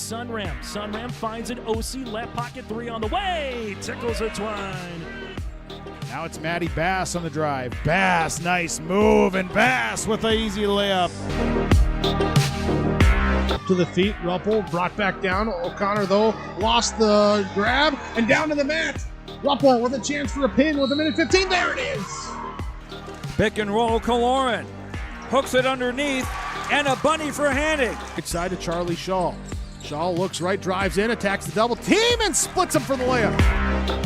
Sunram. Sunram finds an OC left pocket three on the way. Tickles a twine. Now it's Matty Bass on the drive. Bass, nice move, and Bass with an easy layup. To the feet, Ruppel brought back down. O'Connor, though, lost the grab and down to the mat. Ruppel with a chance for a pin with a minute 15. There it is. Pick and roll, Kaloran. Hooks it underneath, and a bunny for Hannig. Right side to Charlie Shaw. Shaw looks right, drives in, attacks the double team, and splits him for the layup.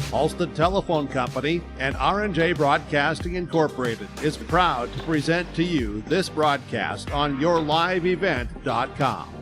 Halstead Telephone Company and R&J Broadcasting Incorporated is proud to present to you this broadcast on yourliveevent.com.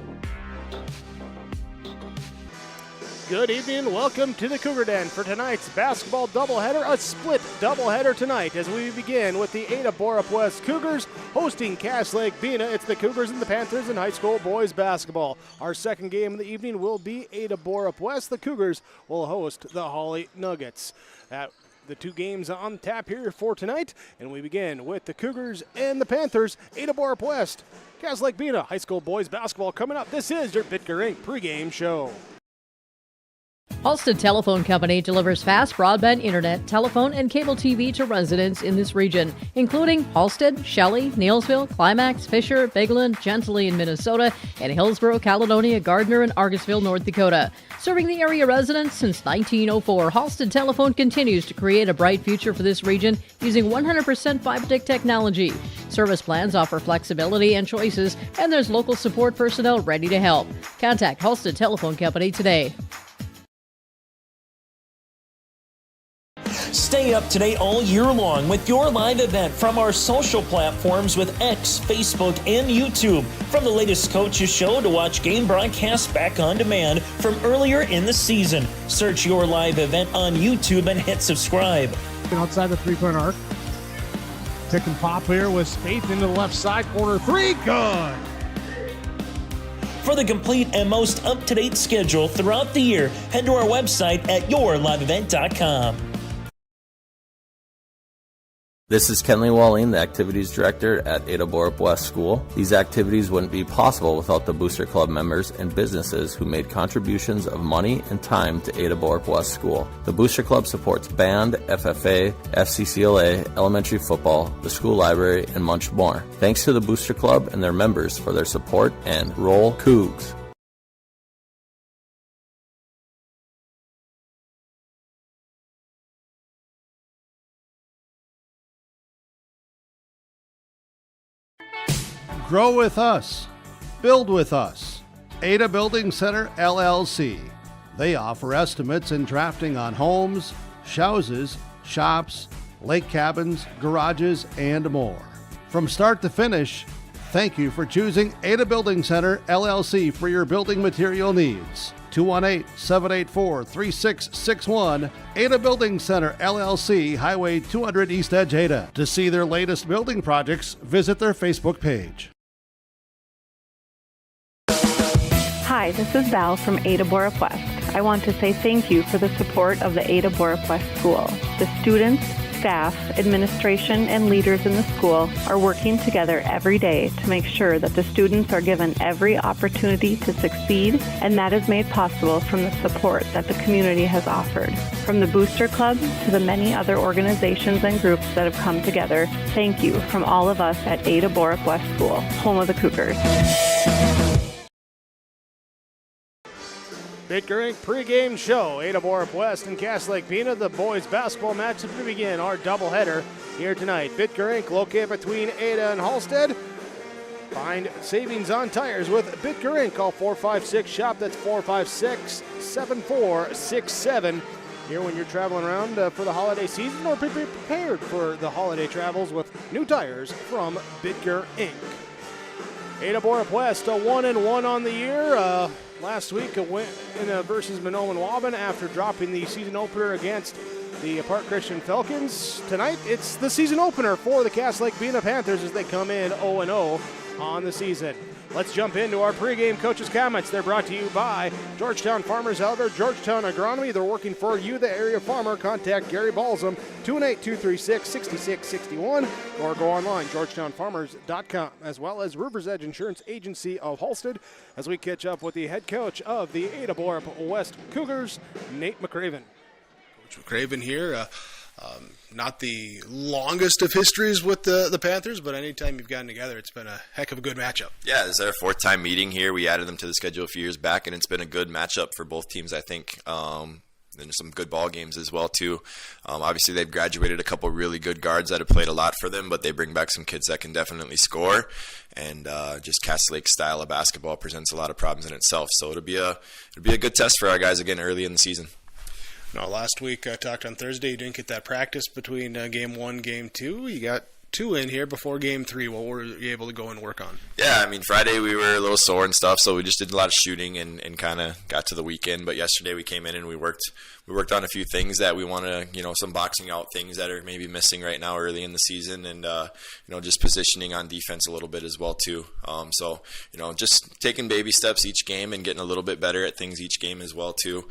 Good evening. Welcome to the Cougar Den for tonight's basketball doubleheader, a split doubleheader tonight as we begin with the Ada-Borup-West Cougars hosting Cass Lake-Bena. It's the Cougars and the Panthers in high school boys basketball. Our second game of the evening will be Ada-Borup-West. The Cougars will host the Holly Nuggets. The two games on tap here for tonight, and we begin with the Cougars and the Panthers. Ada-Borup-West, Cass Lake-Bena high school boys basketball coming up. This is your Bitger Inc. pregame show. Halstead Telephone Company delivers fast broadband internet, telephone, and cable TV to residents in this region, including Halstead, Shelley, Neilsville, Climax, Fisher, Bigland, Gentilly in Minnesota, and Hillsborough, Caledonia, Gardner, and Argosville, North Dakota. Serving the area residents since 1904, Halstead Telephone continues to create a bright future for this region using 100% fiber technology. Service plans offer flexibility and choices, and there's local support personnel ready to help. Contact Halstead Telephone Company today. Stay up to date all year long with your live event from our social platforms with X, Facebook, and YouTube. From the latest coaches show to watch game broadcasts back on demand from earlier in the season. Search your live event on YouTube and hit subscribe. Outside the three-point arc. Pick and pop here with Spaeth into the left side corner three. Good. For the complete and most up-to-date schedule throughout the year, head to our website at yourliveevent.com. This is Kenley Walling, the Activities Director at Ada-Borup-West School. These activities wouldn't be possible without the Booster Club members and businesses who made contributions of money and time to Ada-Borup-West School. The Booster Club supports band, FFA, FCCLA, elementary football, the school library, and much more. Thanks to the Booster Club and their members for their support, and roll Cougs! Grow with us. Build with us. Ada Building Center, LLC. They offer estimates and drafting on homes, houses, shops, lake cabins, garages, and more. From start to finish, thank you for choosing Ada Building Center, LLC for your building material needs. 218-784-3661, Ada Building Center, LLC, Highway 200 East Edge, Ada. To see their latest building projects, visit their Facebook page. Hi, this is Val from Ada-Borup-West. I want to say thank you for the support of the Ada-Borup-West School. The students, staff, administration, and leaders in the school are working together every day to make sure that the students are given every opportunity to succeed, and that is made possible from the support that the community has offered. From the Booster Club to the many other organizations and groups that have come together, thank you from all of us at Ada-Borup-West School, home of the Cougars. Bitger Inc. pregame show. Ada-Borup-West and Cass Lake-Bena, the boys basketball matchup to begin our doubleheader here tonight. Bitger Inc. located between Ada and Halstead. Find savings on tires with Bitger Inc. Call 456-SHOP. That's 456-7467. Here when you're traveling around for the holiday season, or be prepared for the holiday travels with new tires from Bitger Inc. Ada-Borup-West, a 1-1 on the year. Last week, a win versus Mahnomen-Waban after dropping the season opener against the Park Christian Falcons. Tonight, it's the season opener for the Cass Lake-Bena Panthers as they come in 0-0. on the season. Let's jump into our pregame coaches' comments. They're brought to you by Georgetown Farmers Elevator, Georgetown Agronomy. They're working for you, the area farmer. Contact Gary Balsam, 218-236-6661, or go online, georgetownfarmers.com, as well as River's Edge Insurance Agency of Halstead, as we catch up with the head coach of the Ada-Borup-West Cougars, Nate McCraven. Coach McCraven here. Not the longest of histories with the Panthers, but anytime you've gotten together, it's been a heck of a good matchup. Yeah, this is our fourth time meeting here. We added them to the schedule a few years back, and it's been a good matchup for both teams, I think. And some good ball games as well, too. Obviously, they've graduated a couple really good guards that have played a lot for them, but they bring back some kids that can definitely score. And just Cass Lake's style of basketball presents a lot of problems in itself. So it'll be a good test for our guys again early in the season. No, last week I talked on Thursday. You didn't get that practice between game 1, game 2. You got 2 in here before game 3. What were you able to go and work on? Yeah, I mean, Friday we were a little sore and stuff, so we just did a lot of shooting and kind of got to the weekend. But yesterday we came in and we worked on a few things that we want to, some boxing out things that are maybe missing right now early in the season, and just positioning on defense a little bit as well too. So just taking baby steps each game and getting a little bit better at things each game as well too.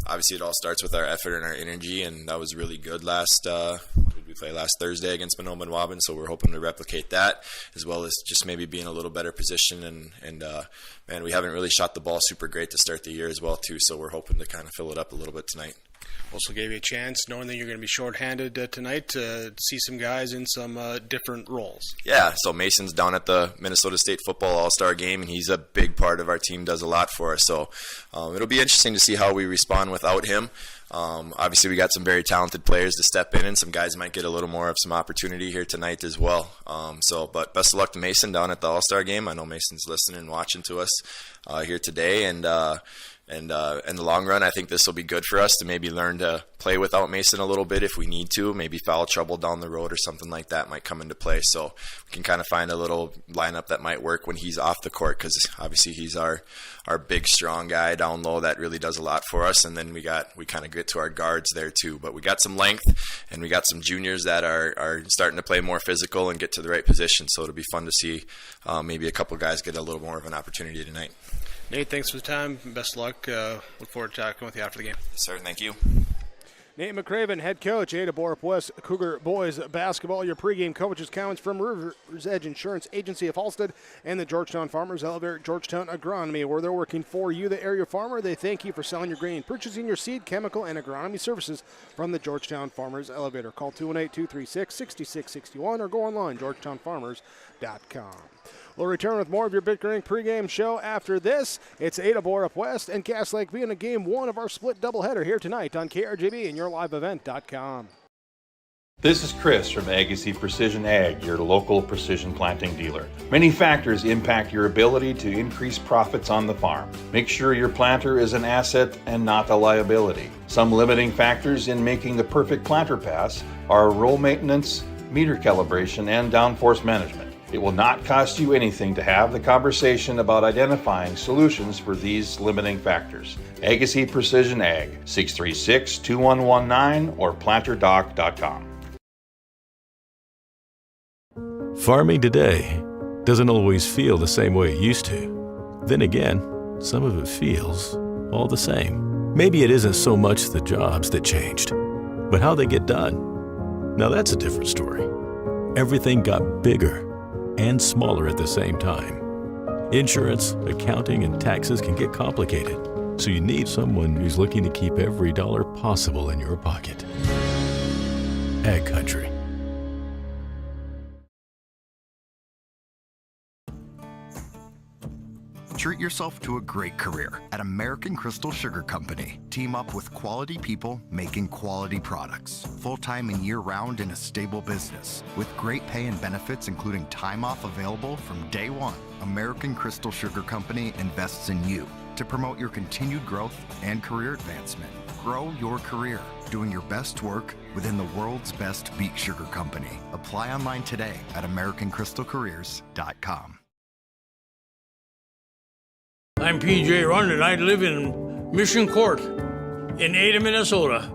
Obviously, it all starts with our effort and our energy, and that was really good last. What did we play last Thursday against Monoma and Waubun? So we're hoping to replicate that, as well as just maybe be in a little better position. And man, we haven't really shot the ball super great to start the year as well too. So we're hoping to kind of fill it up a little bit tonight. Also gave you a chance, knowing that you're going to be shorthanded tonight, to see some guys in some different roles. Yeah, so Mason's down at the Minnesota State Football All-Star Game, and he's a big part of our team, does a lot for us. So it'll be interesting to see how we respond without him. Obviously, we got some very talented players to step in, and some guys might get a little more of some opportunity here tonight as well. But best of luck to Mason down at the All-Star Game. I know Mason's listening and watching to us here today, and in the long run, I think this will be good for us to maybe learn to play without Mason a little bit if we need to. Maybe foul trouble down the road or something like that might come into play. So we can kind of find a little lineup that might work when he's off the court, because obviously he's our big, strong guy down low that really does a lot for us. And then we kind of get to our guards there too. But we got some length, and we got some juniors that are starting to play more physical and get to the right position. So it'll be fun to see maybe a couple guys get a little more of an opportunity tonight. Nate, thanks for the time. Best of luck. Look forward to talking with you after the game. Yes, sir. Thank you. Nate McCraven, head coach, Ada-Borup-West Cougar boys basketball. Your pregame coaches' comments from River's Edge Insurance Agency of Halstead and the Georgetown Farmers Elevator, Georgetown Agronomy, where they're working for you, the area farmer. They thank you for selling your grain, purchasing your seed, chemical, and agronomy services from the Georgetown Farmers Elevator. Call 218-236-6661 or go online, georgetownfarmers.com. We'll return with more of your Bickering pregame show after this. It's Ada-Borup-West and Cass Lake-Bena game 1 of our split doubleheader here tonight on KRGB and yourliveevent.com. This is Chris from Agassiz Precision Ag, your local precision planting dealer. Many factors impact your ability to increase profits on the farm. Make sure your planter is an asset and not a liability. Some limiting factors in making the perfect planter pass are row maintenance, meter calibration, and downforce management. It will not cost you anything to have the conversation about identifying solutions for these limiting factors. Agassiz Precision Ag, 636-2119 or planterdoc.com. Farming today doesn't always feel the same way it used to. Then again, some of it feels all the same. Maybe it isn't so much the jobs that changed, but how they get done. Now that's a different story. Everything got bigger and smaller at the same time. Insurance, accounting, and taxes can get complicated, so you need someone who's looking to keep every dollar possible in your pocket. Ag Country. Treat yourself to a great career at American Crystal Sugar Company. Team up with quality people making quality products. Full-time and year-round in a stable business. With great pay and benefits including time off available from day one. American Crystal Sugar Company invests in you to promote your continued growth and career advancement. Grow your career, doing your best work within the world's best beet sugar company. Apply online today at AmericanCrystalCareers.com. I'm PJ Rund, and I live in Mission Court in Ada, Minnesota.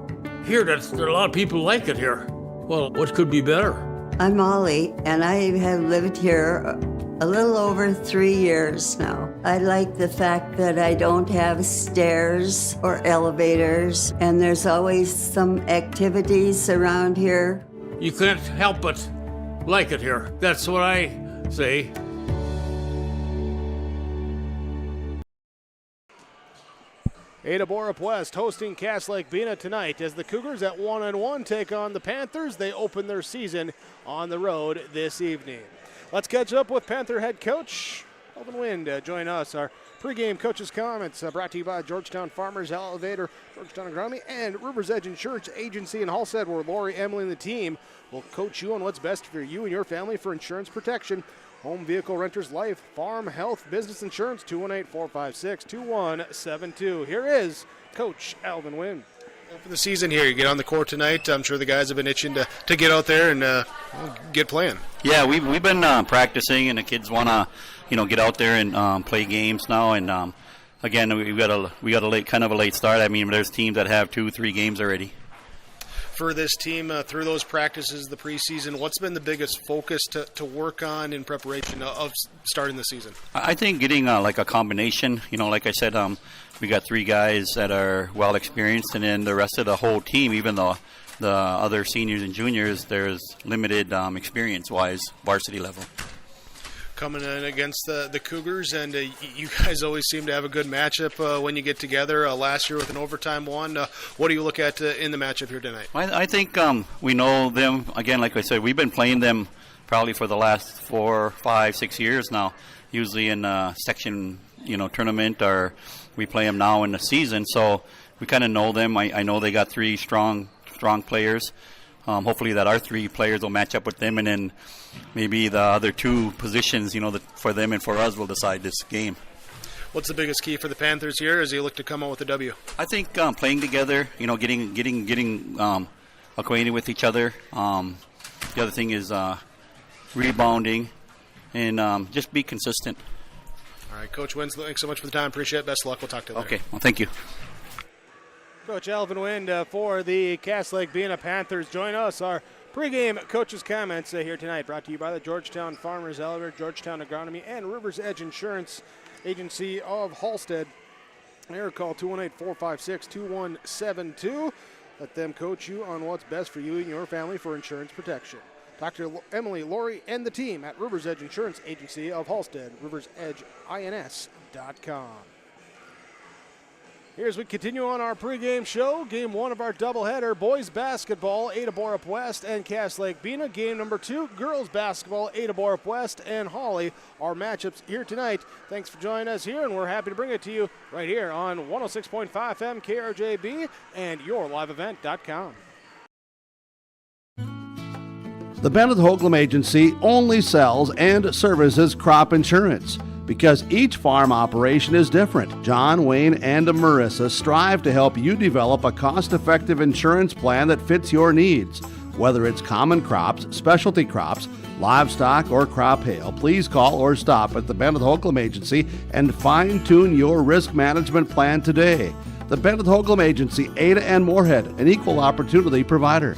Here, a lot of people like it here. Well, what could be better? I'm Molly, and I have lived here a little over 3 years now. I like the fact that I don't have stairs or elevators, and there's always some activities around here. You can't help but like it here. That's what I say. Ada-Borup-West hosting Cass Lake-Bena tonight as the Cougars at 1-1 take on the Panthers. They open their season on the road this evening. Let's catch up with Panther head coach Elvin Wind. Join us. Our pregame coaches' comments brought to you by Georgetown Farmers Elevator, Georgetown Agronomy, and River's Edge Insurance Agency in Halstead, where Lori, Emily, and the team will coach you on what's best for you and your family for insurance protection. Home vehicle renters, life, farm, health, business insurance, 218-456-2172. Here is Coach Elvin Wind. For the season here, you get on the court tonight. I'm sure the guys have been itching to get out there and get playing. Yeah, we've been practicing, and the kids want to, get out there and play games now. And again, we got a late start. I mean, there's teams that have 2-3 games already. For this team, through those practices, the preseason, what's been the biggest focus to work on in preparation of starting the season? I think getting like a combination. Like I said, we got 3 guys that are well experienced, and then the rest of the whole team, even though the other seniors and juniors, there's limited experience-wise, varsity level. Coming in against the Cougars, and you guys always seem to have a good matchup when you get together. Last year with an overtime one. What do you look at in the matchup here tonight? I think we know them. Again, like I said, we've been playing them probably for the last 4, 5, 6 years now, usually in a section tournament, or we play them now in the season. So we kind of know them. I know they got 3 strong players. Hopefully that our 3 players will match up with them, and then maybe the other 2 positions, for them and for us will decide this game. What's the biggest key for the Panthers here as you look to come out with a W? I think playing together, getting acquainted with each other. The other thing is rebounding and just be consistent. All right, Coach Wins, thanks so much for the time. Appreciate it. Best of luck. We'll talk to you later. Okay, well, thank you. Coach Elvin Wind for the Cass Lake-Bena Panthers. Join us. Our pregame coaches' comments here tonight brought to you by the Georgetown Farmers Elevator, Georgetown Agronomy, and River's Edge Insurance Agency of Halstead. Here, call 218-456-2172. Let them coach you on what's best for you and your family for insurance protection. Dr. Emily, Lori, and the team at River's Edge Insurance Agency of Halstead, riversedgeins.com. Here's we continue on our pregame show. Game 1 of our doubleheader, boys basketball, Ada-Borup-West and Cass Lake-Bena. Game number 2, girls basketball, Ada-Borup-West and Hawley. Our matchups here tonight. Thanks for joining us here, and we're happy to bring it to you right here on 106.5 FM KRJB and yourliveevent.com. The Bennett Hoagland Agency only sells and services crop insurance. Because each farm operation is different, John, Wayne, and Marissa strive to help you develop a cost-effective insurance plan that fits your needs. Whether it's common crops, specialty crops, livestock, or crop hail, please call or stop at the Bennett Hoagland Agency and fine-tune your risk management plan today. The Bennett Hoagland Agency, Ada and Moorhead, an equal opportunity provider.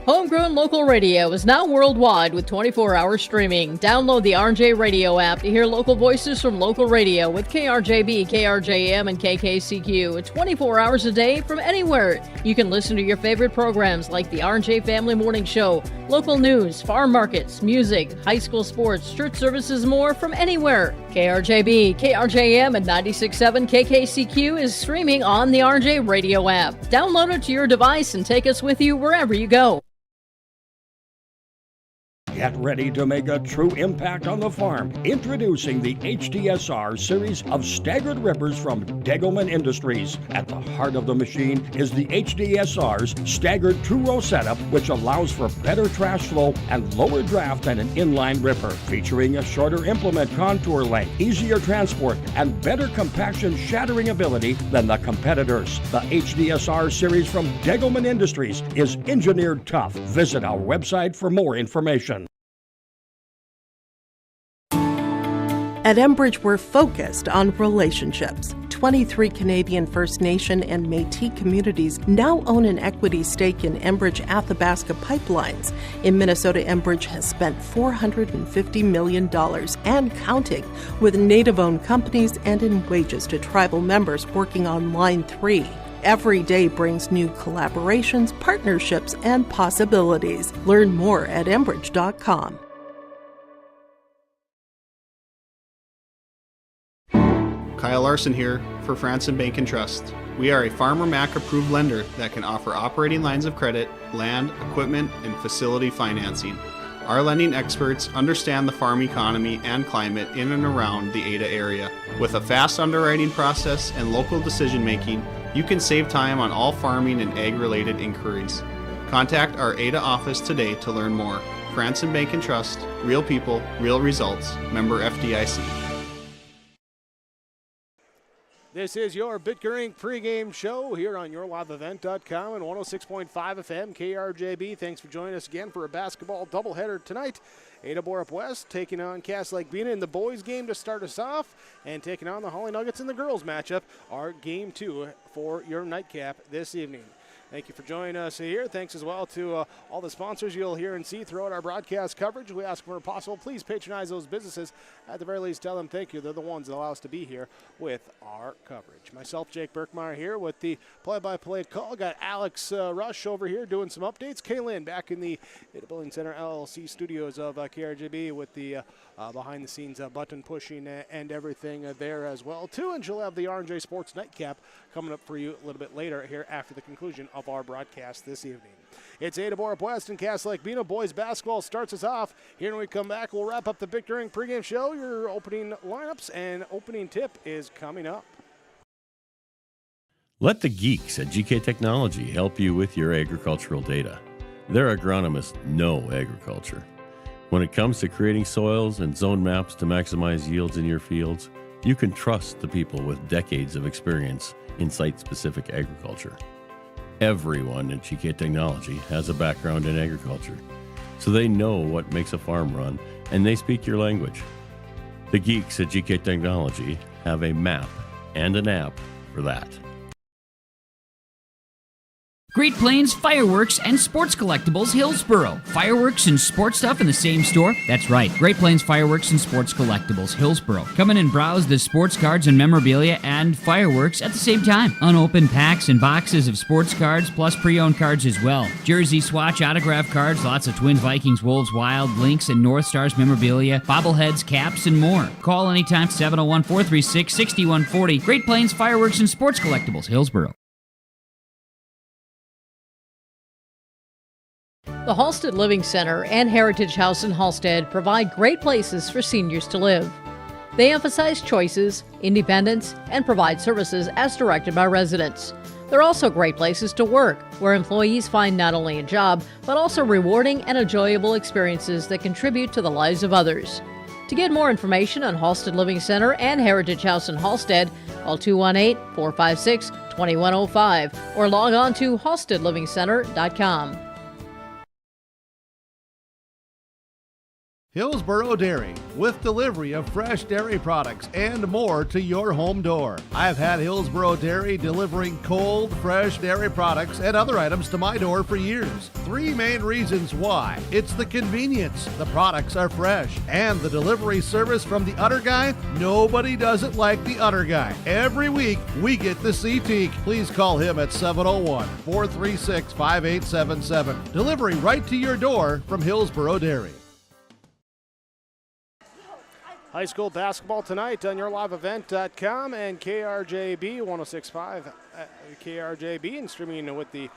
Homegrown local radio is now worldwide with 24-hour streaming. Download the RJ Radio app to hear local voices from local radio with KRJB, KRJM, and KKCQ. 24 hours a day from anywhere. You can listen to your favorite programs like the RJ Family Morning Show, local news, farm markets, music, high school sports, church services, more from anywhere. KRJB, KRJM, and 96.7 KKCQ is streaming on the RJ Radio app. Download it to your device and take us with you wherever you go. Get ready to make a true impact on the farm. Introducing the HDSR series of staggered rippers from Degelman Industries. At the heart of the machine is the HDSR's staggered two-row setup, which allows for better trash flow and lower draft than an inline ripper. Featuring a shorter implement contour length, easier transport, and better compaction shattering ability than the competitors. The HDSR series from Degelman Industries is engineered tough. Visit our website for more information. At Enbridge, we're focused on relationships. 23 Canadian First Nation and Métis communities now own an equity stake in Enbridge Athabasca pipelines. In Minnesota, Enbridge has spent $450 million and counting with Native-owned companies and in wages to tribal members working on Line 3. Every day brings new collaborations, partnerships, and possibilities. Learn more at Enbridge.com. Kyle Larson here for Franson Bank and Trust. We are a Farmer Mac approved lender that can offer operating lines of credit, land, equipment, and facility financing. Our lending experts understand the farm economy and climate in and around the Ada area. With a fast underwriting process and local decision making, you can save time on all farming and ag-related inquiries. Contact our Ada office today to learn more. Franson Bank and Trust, real people, real results. Member FDIC. This is your Bitgerink pregame show here on YourLiveEvent.com and 106.5 FM KRJB. Thanks for joining us again for a basketball doubleheader tonight. Ada-Borup-West taking on Lake-Bena in the boys game to start us off, and taking on the Holly Nuggets in the girls matchup, our game 2 for your nightcap this evening. Thank you for joining us here. Thanks as well to all the sponsors you'll hear and see throughout our broadcast coverage. We ask where possible, please patronize those businesses. At the very least, tell them thank you. They're the ones that allow us to be here with our coverage. Myself, Jake Birkmeyer, here with the play-by-play call. Got Alex Rush over here doing some updates. Kaylin back in the Ada Building Center LLC studios of KRJB with the behind-the-scenes button pushing and everything there as well, too. And she'll have the R&J Sports Nightcap coming up for you a little bit later here after the conclusion of our broadcast this evening. It's Ada-Borup-West and Lake-Bena. Boys basketball starts us off. Here when we come back, we'll wrap up the Bitgerink pregame show. Your opening lineups and opening tip is coming up. Let the geeks at GK Technology help you with your agricultural data. Their agronomists know agriculture. When it comes to creating soils and zone maps to maximize yields in your fields, you can trust the people with decades of experience in site-specific agriculture. Everyone at GK Technology has a background in agriculture, so they know what makes a farm run, and they speak your language. The geeks at GK Technology have a map and an app for that. Great Plains Fireworks and Sports Collectibles, Hillsboro. Fireworks and sports stuff in the same store? That's right. Great Plains Fireworks and Sports Collectibles, Hillsboro. Come in and browse the sports cards and memorabilia and fireworks at the same time. Unopened packs and boxes of sports cards, plus pre-owned cards as well. Jersey, swatch, autograph cards, lots of Twins, Vikings, Wolves, Wild, Lynx, and North Stars memorabilia, bobbleheads, caps, and more. Call anytime, 701-436-6140. Great Plains Fireworks and Sports Collectibles, Hillsboro. The Halstead Living Center and Heritage House in Halstead provide great places for seniors to live. They emphasize choices, independence, and provide services as directed by residents. They're also great places to work, where employees find not only a job, but also rewarding and enjoyable experiences that contribute to the lives of others. To get more information on Halstead Living Center and Heritage House in Halstead, call 218-456-2105 or log on to halsteadlivingcenter.com. Hillsboro Dairy, with delivery of fresh dairy products and more to your home door. I've had Hillsboro Dairy delivering cold, fresh dairy products and other items to my door for years. 3 main reasons why. It's the convenience, the products are fresh, and the delivery service from the Udder Guy. Nobody does it like the Udder Guy. Every week, we get the CT. Please call him at 701-436-5877. Delivery right to your door from Hillsboro Dairy. High school basketball tonight on YourLiveEvent.com and KRJB 106.5 KRJB, and streaming with the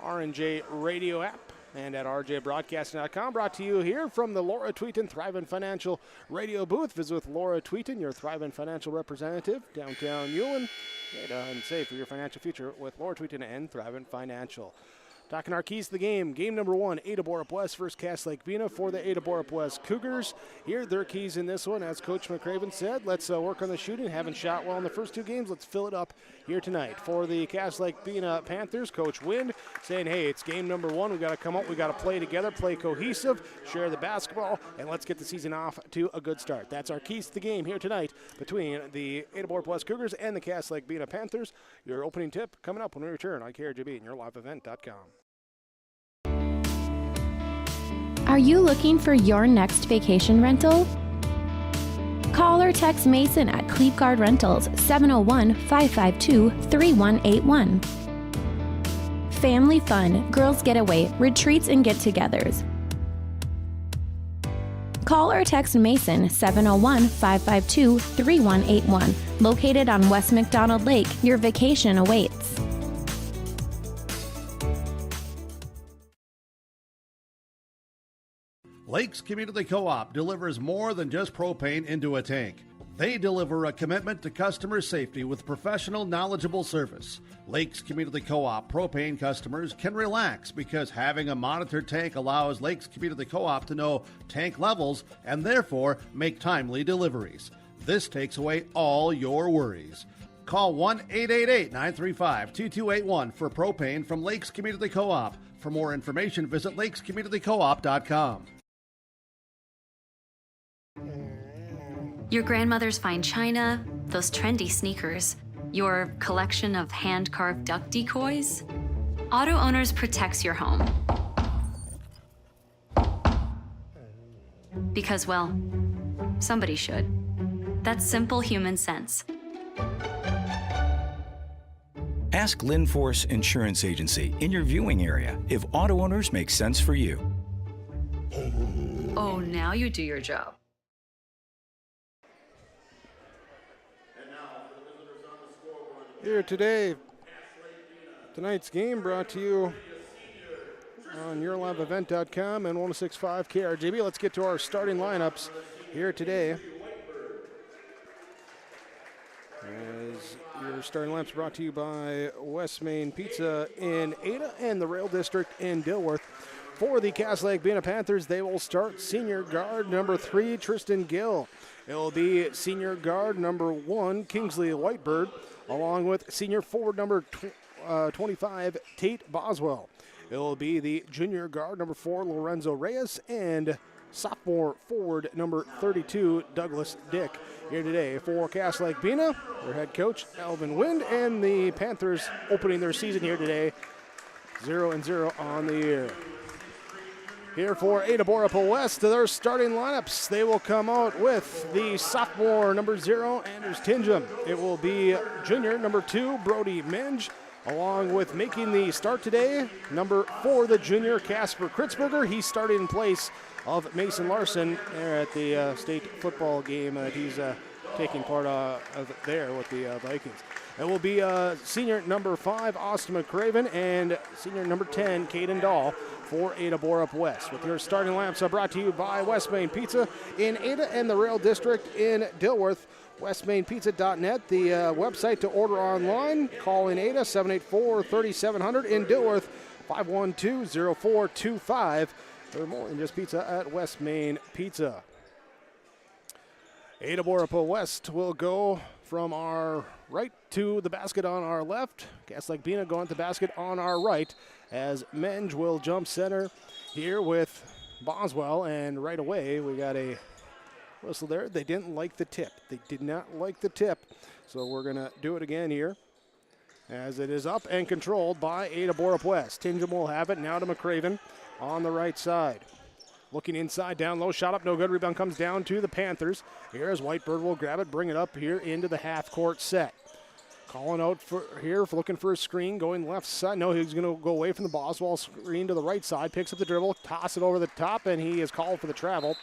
R&J radio app and at rjbroadcasting.com. Brought to you here from the Laura Tweeton Thrivent Financial radio booth. Visit with Laura Tweeton, your Thrivent Financial representative, downtown Hewlin. And save for your financial future with Laura Tweeton and Thrivent Financial. Talking our keys to the game. Game number 1, Ada-Borup-West versus Cass Lake-Bena for the Ada-Borup-West Cougars. Here are their keys in this one. As Coach McCraven said, let's work on the shooting. Haven't shot well in the first 2 games. Let's fill it up here tonight. For the Cass Lake-Bena Panthers, Coach Wind saying, hey, it's game number 1. We got to come out. We got to play together, play cohesive, share the basketball, and let's get the season off to a good start. That's our keys to the game here tonight between the Ada-Borup-West Cougars and the Cass Lake-Bena Panthers. Your opening tip coming up when we return on KRGB and yourliveevent.com. Are you looking for your next vacation rental? Call or text Mason at Cleveguard Rentals 701-552-3181. Family fun, girls getaway, retreats and get-togethers. Call or text Mason 701-552-3181. Located on West McDonald Lake, your vacation awaits. Lakes Community Co-op delivers more than just propane into a tank. They deliver a commitment to customer safety with professional, knowledgeable service. Lakes Community Co-op propane customers can relax because having a monitored tank allows Lakes Community Co-op to know tank levels and therefore make timely deliveries. This takes away all your worries. Call 1-888-935-2281 for propane from Lakes Community Co-op. For more information, visit lakescommunitycoop.com. Your grandmother's fine china, those trendy sneakers, your collection of hand-carved duck decoys. Auto Owners protects your home. Because, well, somebody should. That's simple human sense. Ask Linforce Insurance Agency in your viewing area if Auto Owners makes sense for you. Oh, now you do your job. Here today, tonight's game brought to you on yourliveevent.com and 106.5 KRGB. Let's get to our starting lineups here today. As your starting lineups brought to you by West Main Pizza in Ada and the Rail District in Dilworth. For the Cass Lake-Bena Panthers, they will start senior guard number 3, Tristan Gill. It will be senior guard number 1, Kingsley Whitebird, along with senior forward number 25, Tate Boswell. It will be the junior guard number 4, Lorenzo Reyes, and sophomore forward number 32, Douglas Dick. Here today for Cass Lake-Bena, their head coach, Alvin Wind, and the Panthers opening their season here today, 0-0 on the year. Here for Ada-Borup-West, their starting lineups. They will come out with the sophomore number 0, Anders Tingham. It will be junior number 2, Brody Minge, along with making the start today, number 4, the junior Casper Kritzberger. He started in place of Mason Larson at the state football game that he's taking part of there with the Vikings. It will be senior number 5, Austin McCraven, and senior number 10, Caden Dahl, for Ada-Borup-West. With your starting lineups are brought to you by West Main Pizza in Ada and the Rail District in Dilworth. WestMainPizza.net, the website to order online. Call in Ada, 784-3700. In Dilworth, 512-0425. For more than just pizza at West Main Pizza. Ada-Borup-West will go from our right to the basket on our left. Cass Lake-Bena going to the basket on our right, as Menge will jump center here with Boswell, and right away we got a whistle there. They didn't like the tip. They did not like the tip, so we're going to do it again here, as it is up and controlled by Ada-Borup-West. Tingham will have it now to McCraven on the right side. Looking inside, down low, shot up, no good. Rebound comes down to the Panthers. Here's Whitebird will grab it, bring it up here into the half-court set. Calling out for looking for a screen, going left side. No, he's going to go away from the Boswell screen to the right side. Picks up the dribble, toss it over the top, and he is called for the travel.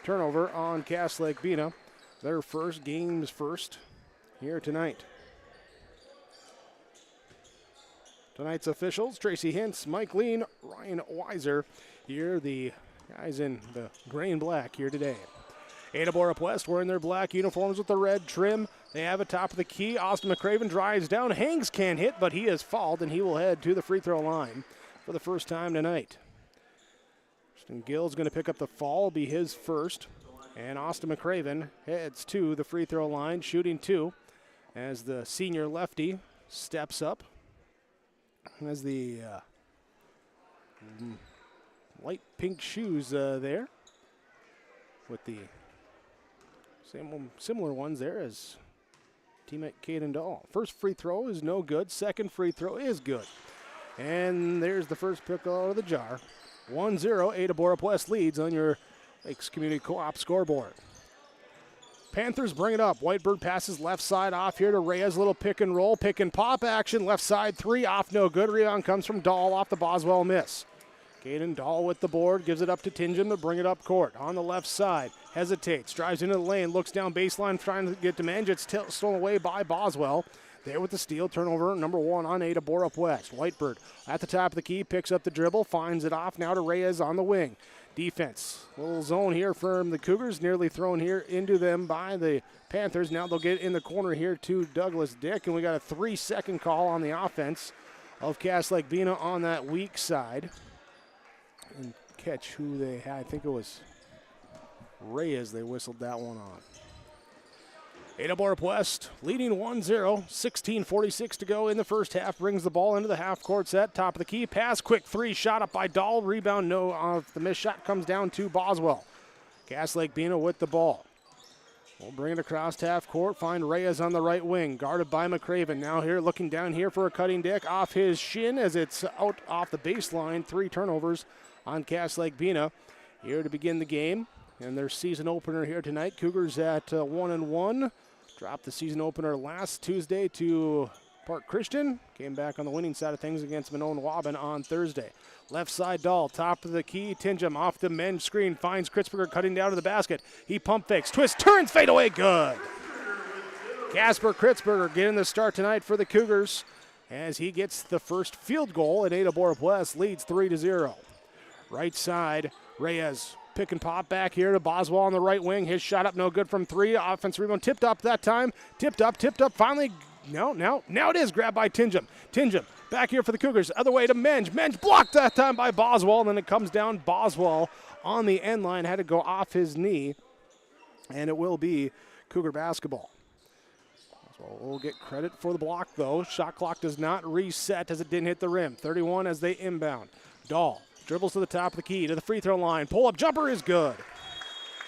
Turnover on Cass Lake-Bena. Their first game's first here tonight. Tonight's officials, Tracy Hintz, Mike Lean, Ryan Weiser. Here the guys in the gray and black here today. Ada-Borup-West wearing their black uniforms with the red trim. They have it top of the key. Austin McCraven drives down. Hanks can't hit, but he is fouled, and he will head to the free throw line. for the first time tonight. Justin Gill's going to pick up the fall, be his first. And Austin McCraven heads to the free throw line, shooting 2 as the senior lefty steps up. As the light pink shoes there with the similar ones there as teammate Caden Dahl. First free throw is no good. Second free throw is good. And there's the first pick out of the jar. 1-0, Ada-Borup-West leads on your Lakes Community Co-op scoreboard. Panthers bring it up. Whitebird passes left side off here to Reyes. Little pick and roll, pick and pop action. Left side 3 off, no good. Rebound comes from Dahl off the Boswell miss. Caden Dahl with the board, gives it up to Tingham to bring it up court. On the left side, hesitates, drives into the lane, looks down baseline, trying to get to Mange. It's stolen away by Boswell. There with the steal, turnover number 1 on Ada-Borup-West. Whitebird at the top of the key, picks up the dribble, finds it off now to Reyes on the wing. Defense, little zone here from the Cougars, nearly thrown here into them by the Panthers. Now they'll get in the corner here to Douglas Dick, and we got a 3-second call on the offense of Cass Lake-Bena on that weak side. And catch who they had. I think it was Reyes they whistled that one on. Ada-Borup-West leading 1-0, 16:46 to go in the first half. Brings the ball into the half-court set. Top of the key, pass, quick 3, shot up by Dahl. Rebound, no. The missed shot comes down to Boswell. Cass Lake-Bena with the ball. We'll bring it across half court, find Reyes on the right wing, guarded by McCraven. Now here, looking down here for a cutting Dick off his shin as it's out off the baseline. 3 turnovers on Cass Lake-Bena here to begin the game. And their season opener here tonight. Cougars at 1-1. Dropped the season opener last Tuesday to Park Christian. Came back on the winning side of things against Minone Waubun on Thursday. Left side Dahl, top of the key. Tingham off the men's screen. Finds Kritzberger cutting down to the basket. He pump fakes, twist, turns, fade away, good. Casper Kritzberger getting the start tonight for the Cougars as he gets the first field goal, and Ada-Borup-West leads 3-0. Right side, Reyes. Pick and pop back here to Boswell on the right wing. His shot up, no good from 3. Offense rebound tipped up that time. Tipped up. Finally, now it is grabbed by Tingham. Tingham back here for the Cougars. Other way to Menge. Menge blocked that time by Boswell. And then it comes down. Boswell on the end line had to go off his knee. And it will be Cougar basketball. Boswell will get credit for the block, though. Shot clock does not reset as it didn't hit the rim. 31 as they inbound. Dahl dribbles to the top of the key, to the free throw line. Pull-up jumper is good.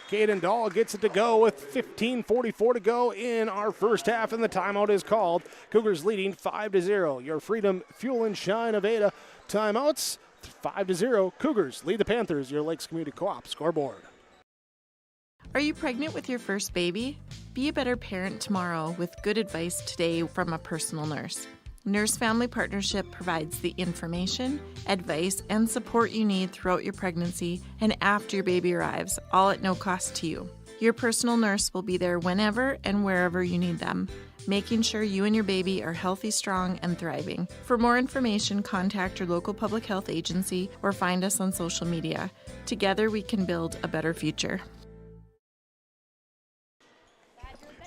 Caden Dahl gets it to go with 15:44 to go in our first half, and the timeout is called. Cougars leading 5-0. Your Freedom, Fuel, and Shine of Ada timeouts. 5-0. Cougars lead the Panthers, your Lakes Community Co-op scoreboard. Are you pregnant with your first baby? Be a better parent tomorrow with good advice today from a personal nurse. Nurse Family Partnership provides the information, advice, and support you need throughout your pregnancy and after your baby arrives, all at no cost to you. Your personal nurse will be there whenever and wherever you need them, making sure you and your baby are healthy, strong, and thriving. For more information, contact your local public health agency or find us on social media. Together, we can build a better future.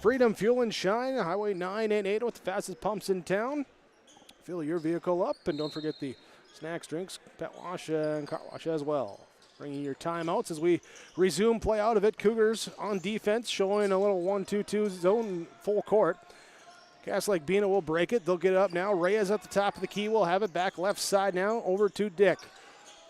Freedom, Fuel, and Shine, Highway 9 and 8 with the fastest pumps in town. Fill your vehicle up, and don't forget the snacks, drinks, pet wash, and car wash as well. Bringing your timeouts as we resume play out of it. Cougars on defense, showing a little 1-2-2 zone full court. Cass Lake-Bena will break it. They'll get it up now. Reyes at the top of the key will have it back left side now over to Dick.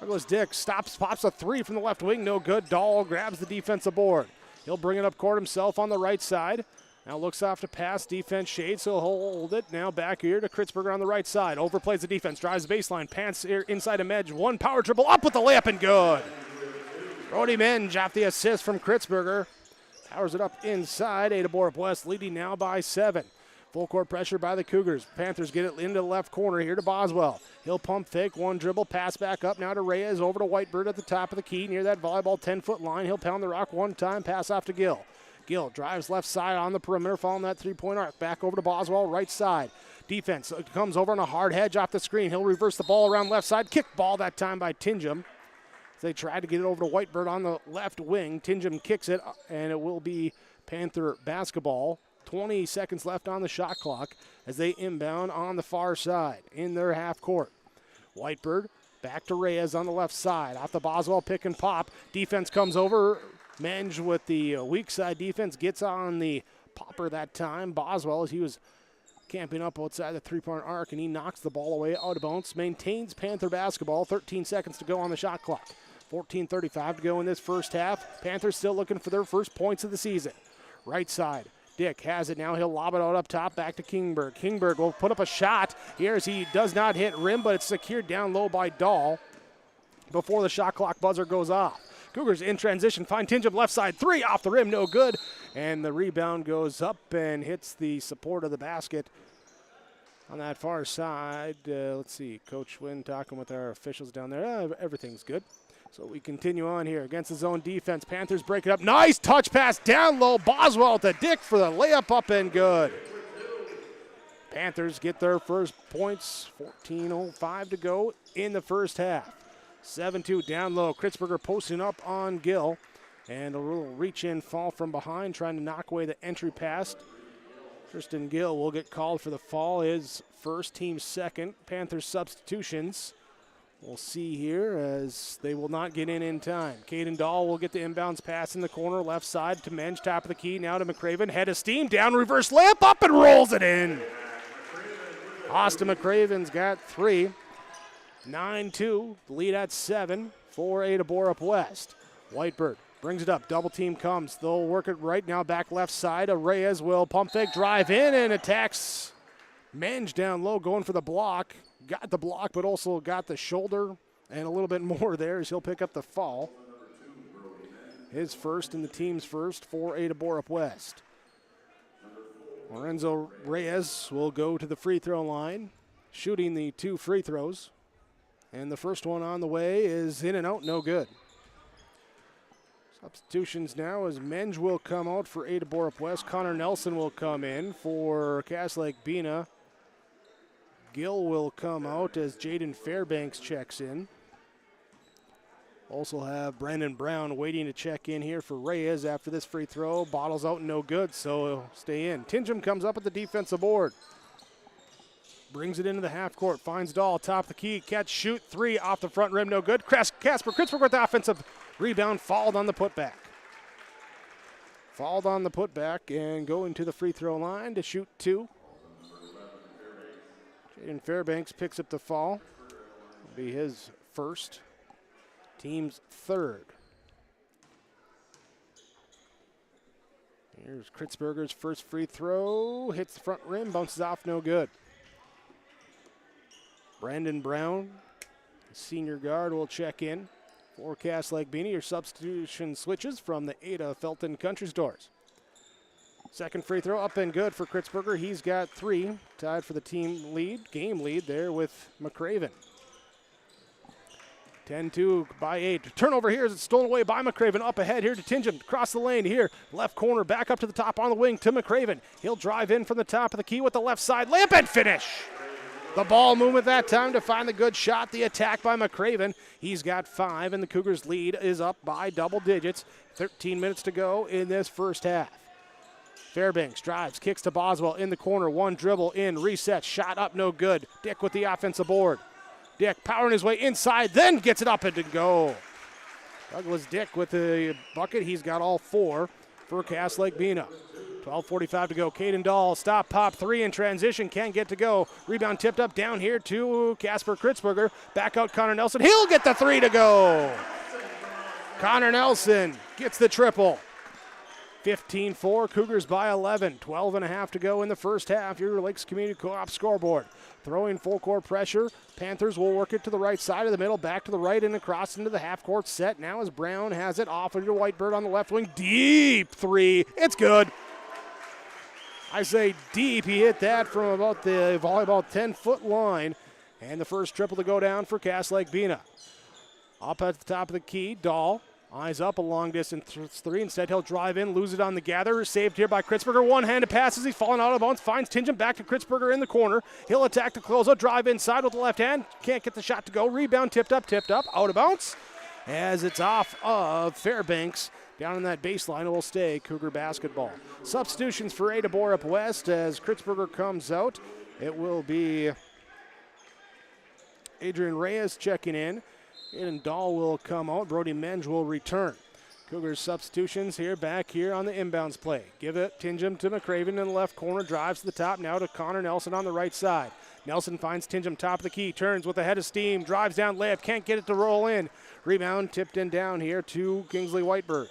Douglas Dick stops, pops a 3 from the left wing, no good. Dahl grabs the defensive board. He'll bring it up court himself on the right side. Now looks off to pass, defense shades, so he'll hold it. Now back here to Kritzberger on the right side. Overplays the defense, drives the baseline, pants here inside a Medge. 1 power dribble, up with the layup and good. Brody Menge off the assist from Kritzberger. Powers it up inside. Ada-Borup-West leading now by 7. Full court pressure by the Cougars. Panthers get it into the left corner here to Boswell. He'll pump fake, 1 dribble, pass back up now to Reyes, over to Whitebird at the top of the key near that volleyball 10-foot line. He'll pound the rock 1 time, pass off to Gill. Gill drives left side on the perimeter, following that 3-point arc. Back over to Boswell, right side. Defense comes over on a hard hedge off the screen. He'll reverse the ball around left side. Kick ball that time by Tingham. They tried to get it over to Whitebird on the left wing. Tingham kicks it, and it will be Panther basketball. 20 seconds left on the shot clock as they inbound on the far side in their half court. Whitebird Back to Reyes on the left side. Off the Boswell pick and pop. Defense comes over. Menge with the weak side defense gets on the popper that time. Boswell, as he was camping up outside the three-point arc, and he knocks the ball away out of bounds. Maintains Panther basketball. 13 seconds to go on the shot clock. 14:35 to go in this first half. Panthers still looking for their first points of the season. Right side. Dick has it now. He'll lob it out up top back to Kingberg. Kingberg will put up a shot here as he does not hit rim, but it's secured down low by Dahl before the shot clock buzzer goes off. Cougars in transition, find Tingham left side, three off the rim, no good. And the rebound goes up and hits the support of the basket on that far side. Let's see, Coach Wynn talking with our officials down there. Everything's good. So we continue on here against the zone defense. Panthers break it up. Nice touch pass down low. Boswell to Dick for the layup up and good. Panthers get their first points. 14:05 to go in the first half. 7-2 down low. Kritzberger posting up on Gill. And a little reach-in fall from behind, trying to knock away the entry pass. Tristan Gill will get called for the fall. His first, team second. Panthers substitutions. We'll see here as they will not get in time. Caden Dahl will get the inbounds pass in the corner, left side to Menge, top of the key, now to McCraven. Head of steam, down reverse layup, up and rolls it in. Austin McCraven's got three. 9-2, lead at 7 for Ada-Borup-West. Whitebird brings it up, double team comes. They'll work it right now, back left side. Reyes will pump fake, drive in, and attacks Menge down low, going for the block. Got the block, but also got the shoulder and a little bit more there as he'll pick up the foul. His first and the team's first for Ada-Borup-West. Lorenzo Reyes will go to the free throw line, shooting the 2 free throws. And the first one on the way is in and out, no good. Substitutions now as Menge will come out for Ada-Borup-West. Connor Nelson will come in for Lake-Bena. Gill will come out as Jaden Fairbanks checks in. Also have Brandon Brown waiting to check in here for Reyes after this free throw. Bottles out, no good, so he'll stay in. Tingham comes up at the defensive board. Brings it into the half court, finds Dahl, top of the key, catch, shoot, 3 off the front rim, no good. Casper Kritzberg with the offensive rebound, fouled on the putback. Fouled on the putback and going to the free throw line to shoot 2. Jaden Fairbanks picks up the foul. It'll be his first, team's third. Here's Kritzberger's first free throw, hits the front rim, bounces off, no good. Brandon Brown, senior guard, will check in. Forecast Lake-Bena, your substitution switches from the Ada Felton Country Stores. Second free throw up and good for Kritzberger. He's got 3, tied for the team lead, game lead there with McCraven. 10-2 by 8. Turnover here as it's stolen away by McCraven. Up ahead here to Tingham. Across the lane here. Left corner, back up to the top on the wing to McCraven. He'll drive in from the top of the key with the left side. Layup and finish. The ball movement that time to find the good shot. The attack by McCraven. He's got 5, and the Cougars' lead is up by double digits. 13 minutes to go in this first half. Fairbanks drives, kicks to Boswell in the corner. 1 dribble in, reset, shot up, no good. Dick with the offensive board. Dick powering his way inside, then gets it up and to go. Douglas Dick with the bucket. He's got all 4 for Lake-Bena. 12:45 to go. Caden Dahl, stop, pop, 3 in transition, can't get to go. Rebound tipped up down here to Casper Kritzberger. Back out Connor Nelson. He'll get the 3 to go. Connor Nelson gets the triple. 15-4, Cougars by 11. 12.5 to go in the first half. Your Lakes Community Co-op scoreboard. Throwing full court pressure. Panthers will work it to the right side of the middle, back to the right and across into the half court set. Now as Brown has it off into Whitebird on the left wing. Deep 3. It's good. I say deep. He hit that from about the volleyball 10-foot line. And the first triple to go down for Lake-Bena. Up at the top of the key, Dahl. Eyes up a long distance 3. Instead, he'll drive in, lose it on the gather. Saved here by Kritzberger. One-handed passes. He's fallen out of bounds. Finds Tingham back to Kritzberger in the corner. He'll attack the closeout. Drive inside with the left hand. Can't get the shot to go. Rebound tipped up. Out of bounds. As it's off of Fairbanks. Down in that baseline, it will stay Cougar basketball. Substitutions for Ada-Borup-West as Kritzberger comes out. It will be Adrian Reyes checking in. Aiden Dahl will come out. Brody Menge will return. Cougars substitutions here, back here on the inbounds play. Give it, Tingham to McCraven in the left corner, drives to the top, now to Connor Nelson on the right side. Nelson finds Tingham top of the key, turns with a head of steam, drives down layup, can't get it to roll in. Rebound tipped in down here to Kingsley Whitebird.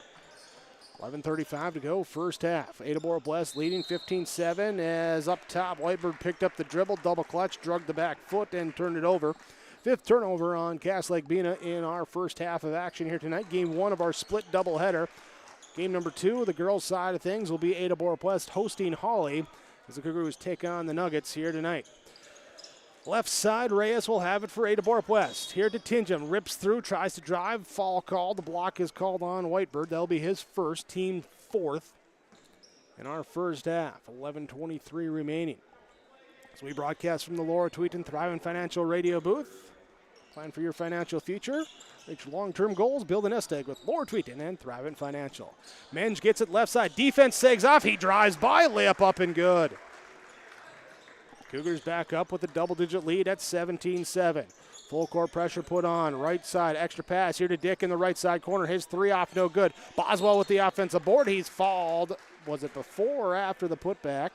11:35 to go, first half. Ada-Borup-West leading 15-7 as up top, Whitebird picked up the dribble, double clutch, drug the back foot and turned it over. Fifth turnover on Cass Lake-Bena in our first half of action here tonight. Game one of our split doubleheader. Game number two, the girls' side of things, will be Ada-Borup-West hosting Hawley as the Cougars take on the Nuggets here tonight. Left side, Reyes will have it for Ada-Borup-West. Here to Tingham, rips through, tries to drive, foul call. The block is called on Whitebird. That'll be his first, team fourth in our first half. 11:23 remaining. As we broadcast from the Laura Tweeton Thriving Financial Radio booth. Plan for your financial future. Reach your long-term goals. Build a nest egg with Laura Tweeton and Thriving Financial. Menge gets it left side. Defense sags off. He drives by. Layup up and good. Cougars back up with a double-digit lead at 17-7. Full court pressure put on. Right side, extra pass here to Dick in the right side corner. His three off, no good. Boswell with the offensive board. He's fouled. Was it before or after the putback?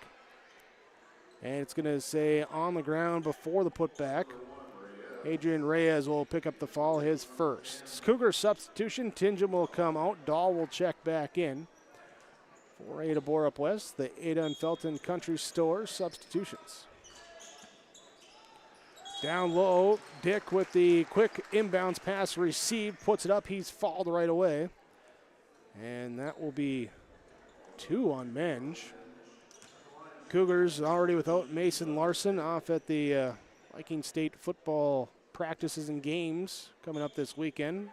And it's going to say on the ground before the putback. Adrian Reyes will pick up the foul, his first. Cougar substitution. Tingham will come out. Dahl will check back in. For Ada-Borup-West, the Ada and Felton Country Store substitutions. Down low, Dick with the quick inbounds pass received, puts it up. He's fouled right away. And that will be 2 on Menge. Cougars already without Mason Larson off at the Viking State football practices and games coming up this weekend.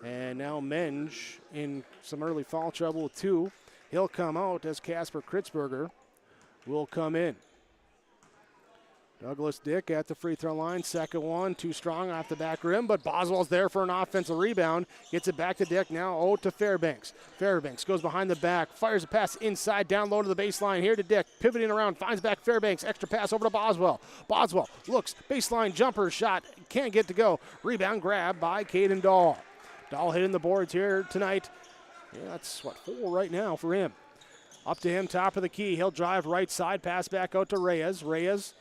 And now Menge in some early foul trouble with 2. He'll come out as Casper Kritzberger will come in. Douglas Dick at the free throw line. Second one, too strong off the back rim, but Boswell's there for an offensive rebound. Gets it back to Dick now, to Fairbanks. Fairbanks goes behind the back, fires a pass inside, down low to the baseline. Here to Dick, pivoting around, finds back Fairbanks. Extra pass over to Boswell. Boswell looks, baseline jumper shot, can't get to go. Rebound grab by Caden Dahl. Dahl hitting the boards here tonight. Yeah, that's 4 right now for him. Up to him, top of the key. He'll drive right side, pass back out to Reyes. Reyes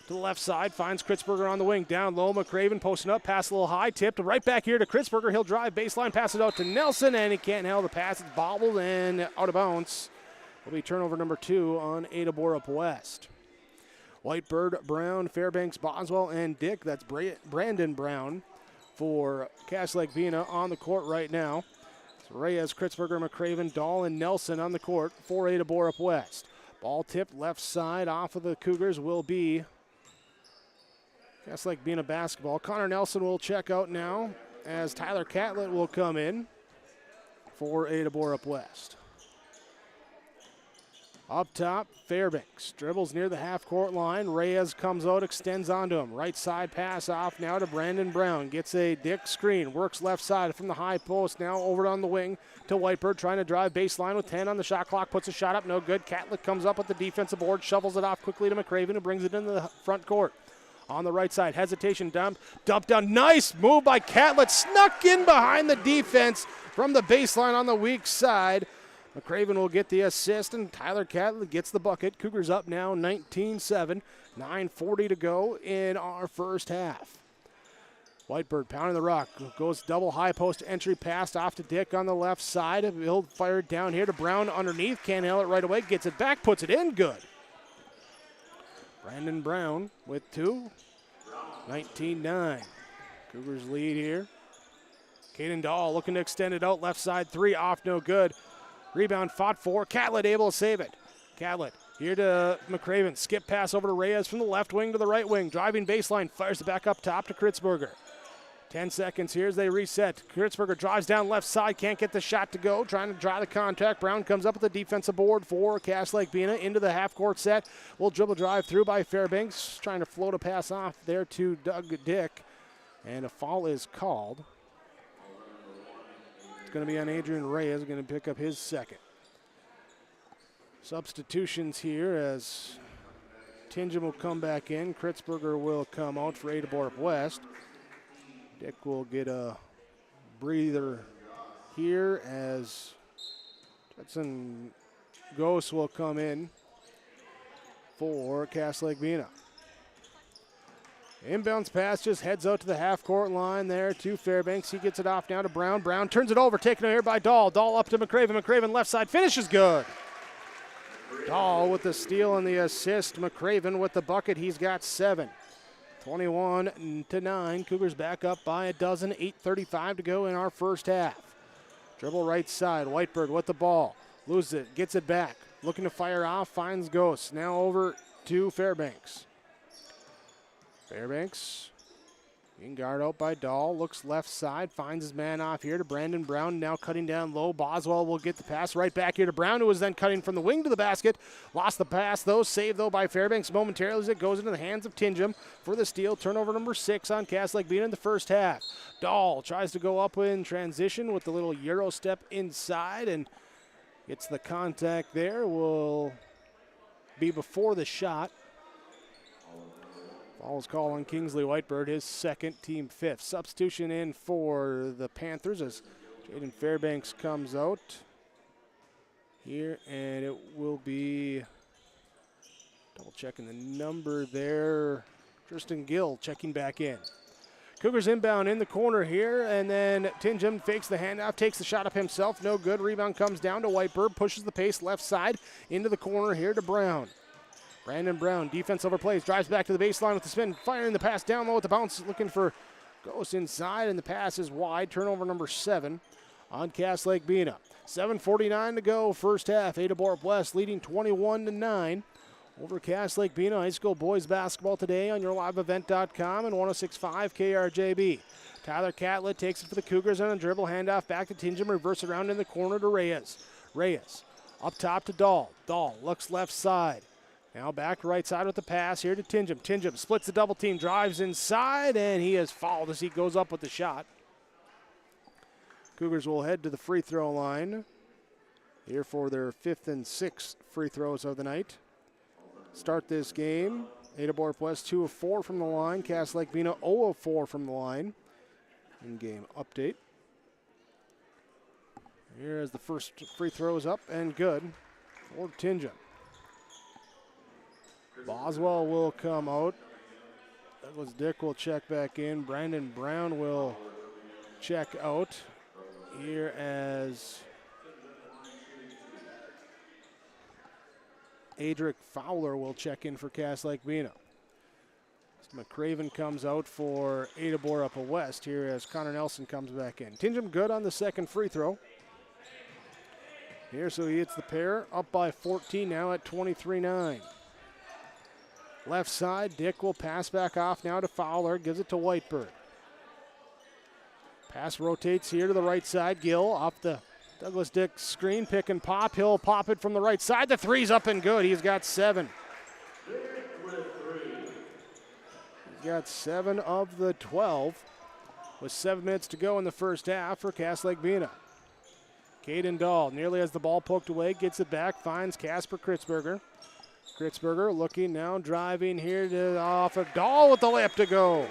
to the left side, finds Kritzberger on the wing. Down low, McCraven posting up, pass a little high, tipped right back here to Kritzberger. He'll drive baseline, pass it out to Nelson, and he can't handle the pass. It's bobbled and out of bounds. Will be turnover number 2 on Ada-Borup-West. Whitebird, Brown, Fairbanks, Boswell, and Dick. That's Brandon Brown for Cass Lake-Bena on the court right now. So Reyes, Kritzberger, McCraven, Dahl, and Nelson on the court for Ada-Borup-West. Ball tipped left side off of the Cougars will be Cass Lake-Bena basketball. Connor Nelson will check out now as Tyler Catlett will come in for Ada-Borup-West. Up top, Fairbanks dribbles near the half-court line. Reyes comes out, extends onto him. Right side pass off now to Brandon Brown. Gets a Dick screen, works left side from the high post. Now over on the wing to Whitebird, trying to drive baseline with 10 on the shot clock. Puts a shot up, no good. Catlett comes up with the defensive board, shovels it off quickly to McCraven, who brings it into the front court. On the right side, hesitation, dump down. Nice move by Catlett. Snuck in behind the defense from the baseline on the weak side. McCraven will get the assist, and Tyler Catlett gets the bucket. Cougars up now 19-7. 9:40 to go in our first half. Whitebird pounding the rock. Goes double high post entry, passed off to Dick on the left side. He'll fire it down here to Brown underneath. Can't handle it right away. Gets it back, puts it in. Good. Brandon Brown with 2. 19-9. Cougars lead here. Caden Dahl looking to extend it out. Left side 3 off, no good. Rebound fought for. Catlett able to save it. Catlett here to McCraven. Skip pass over to Reyes from the left wing to the right wing. Driving baseline. Fires it back up top to Kritzberger. 10 seconds here as they reset. Kritzberger drives down left side. Can't get the shot to go. Trying to draw the contact. Brown comes up with the defensive board for Cass Lake-Bena into the half-court set. Will dribble drive through by Fairbanks. Trying to float a pass off there to Doug Dick. And a foul is called. It's going to be on Adrian Reyes. Going to pick up his second. Substitutions here as Tingham will come back in. Kritzberger will come out for Ada-Borup-West. Dick will get a breather here as Jetson Ghost will come in for Cass Lake-Bena. Inbounds pass just heads out to the half-court line there to Fairbanks. He gets it off now to Brown. Brown turns it over, taken here by Dahl. Dahl up to McCraven. McCraven left side, finishes good. Dahl with the steal and the assist. McCraven with the bucket. He's got 7. 21-9. Cougars back up by a dozen. 8:35 to go in our first half. Dribble right side. Whitebird with the ball. Loses it. Gets it back. Looking to fire off. Finds Ghost. Now over to Fairbanks. Fairbanks being guarded out by Dahl. Looks left side. Finds his man off here to Brandon Brown. Now cutting down low. Boswell will get the pass right back here to Brown, who was then cutting from the wing to the basket. Lost the pass, though. Saved, though, by Fairbanks momentarily as it goes into the hands of Tingham for the steal. Turnover number 6 on Cass Lake-Bena in the first half. Dahl tries to go up in transition with the little Euro step inside and gets the contact there. Will be before the shot. Foul's call on Kingsley Whitebird, his second, team 5th. Substitution in for the Panthers as Jaden Fairbanks comes out here, and it will be double checking the number there. Tristan Gill checking back in. Cougars inbound in the corner here, and then Tingham fakes the handoff, takes the shot up himself, no good. Rebound comes down to Whitebird, pushes the pace left side into the corner here to Brown. Brandon Brown, defense overplays, drives back to the baseline with the spin, firing the pass down low with the bounce, looking for Ghost inside, and the pass is wide. Turnover number 7 on Cass Lake-Bena. 7:49 to go, first half. Ada-Borup-West leading 21-9 over Cass Lake-Bena. High school boys basketball today on yourliveevent.com and 106.5 KRJB. Tyler Catlett takes it for the Cougars on a dribble, handoff back to Tingham, reverse around in the corner to Reyes. Reyes up top to Dahl. Dahl looks left side. Now back right side with the pass here to Tingham. Tingham splits the double team, drives inside, and he is fouled as he goes up with the shot. Cougars will head to the free throw line here for their 5th and 6th free throws of the night. Start this game. Ada-Borup-West 2 of 4 from the line. Cass Lake-Bena 0 of 4 from the line. In-game update. Here as the first free throw is up and good for Tingham. Boswell will come out. Douglas Dick will check back in. Brandon Brown will check out here as Adric Fowler will check in for Cass Lake-Bena. McCraven comes out for Ada-Borup-West here as Connor Nelson comes back in. Tingham good on the second free throw. Here, so he hits the pair, up by 14 now at 23-9. Left side, Dick will pass back off now to Fowler, gives it to Whitebird. Pass rotates here to the right side. Gill off the Douglas Dick screen, pick and pop. He'll pop it from the right side. The three's up and good. He's got 7. He's got 7 of the 12 with 7 minutes to go in the first half for Cass Lake-Bena. Caden Dahl nearly has the ball poked away, gets it back, finds Casper Kritzberger. Kritzberger looking now, driving here to off of Dahl with the layup to go.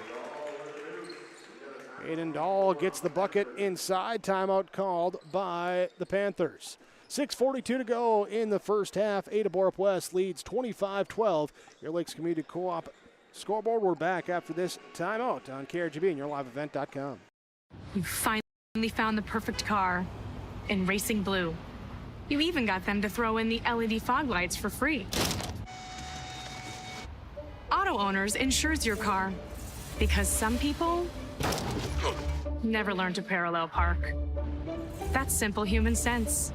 Aiden Dahl gets the bucket inside. Timeout called by the Panthers. 6:42 to go in the first half. Ada-Borup-West leads 25-12. Your Lakes Community Co-op scoreboard. We're back after this timeout on KRGB and yourliveevent.com. You finally found the perfect car in racing blue. You even got them to throw in the LED fog lights for free. Auto Owners insures your car because some people never learn to parallel park. That's simple human sense.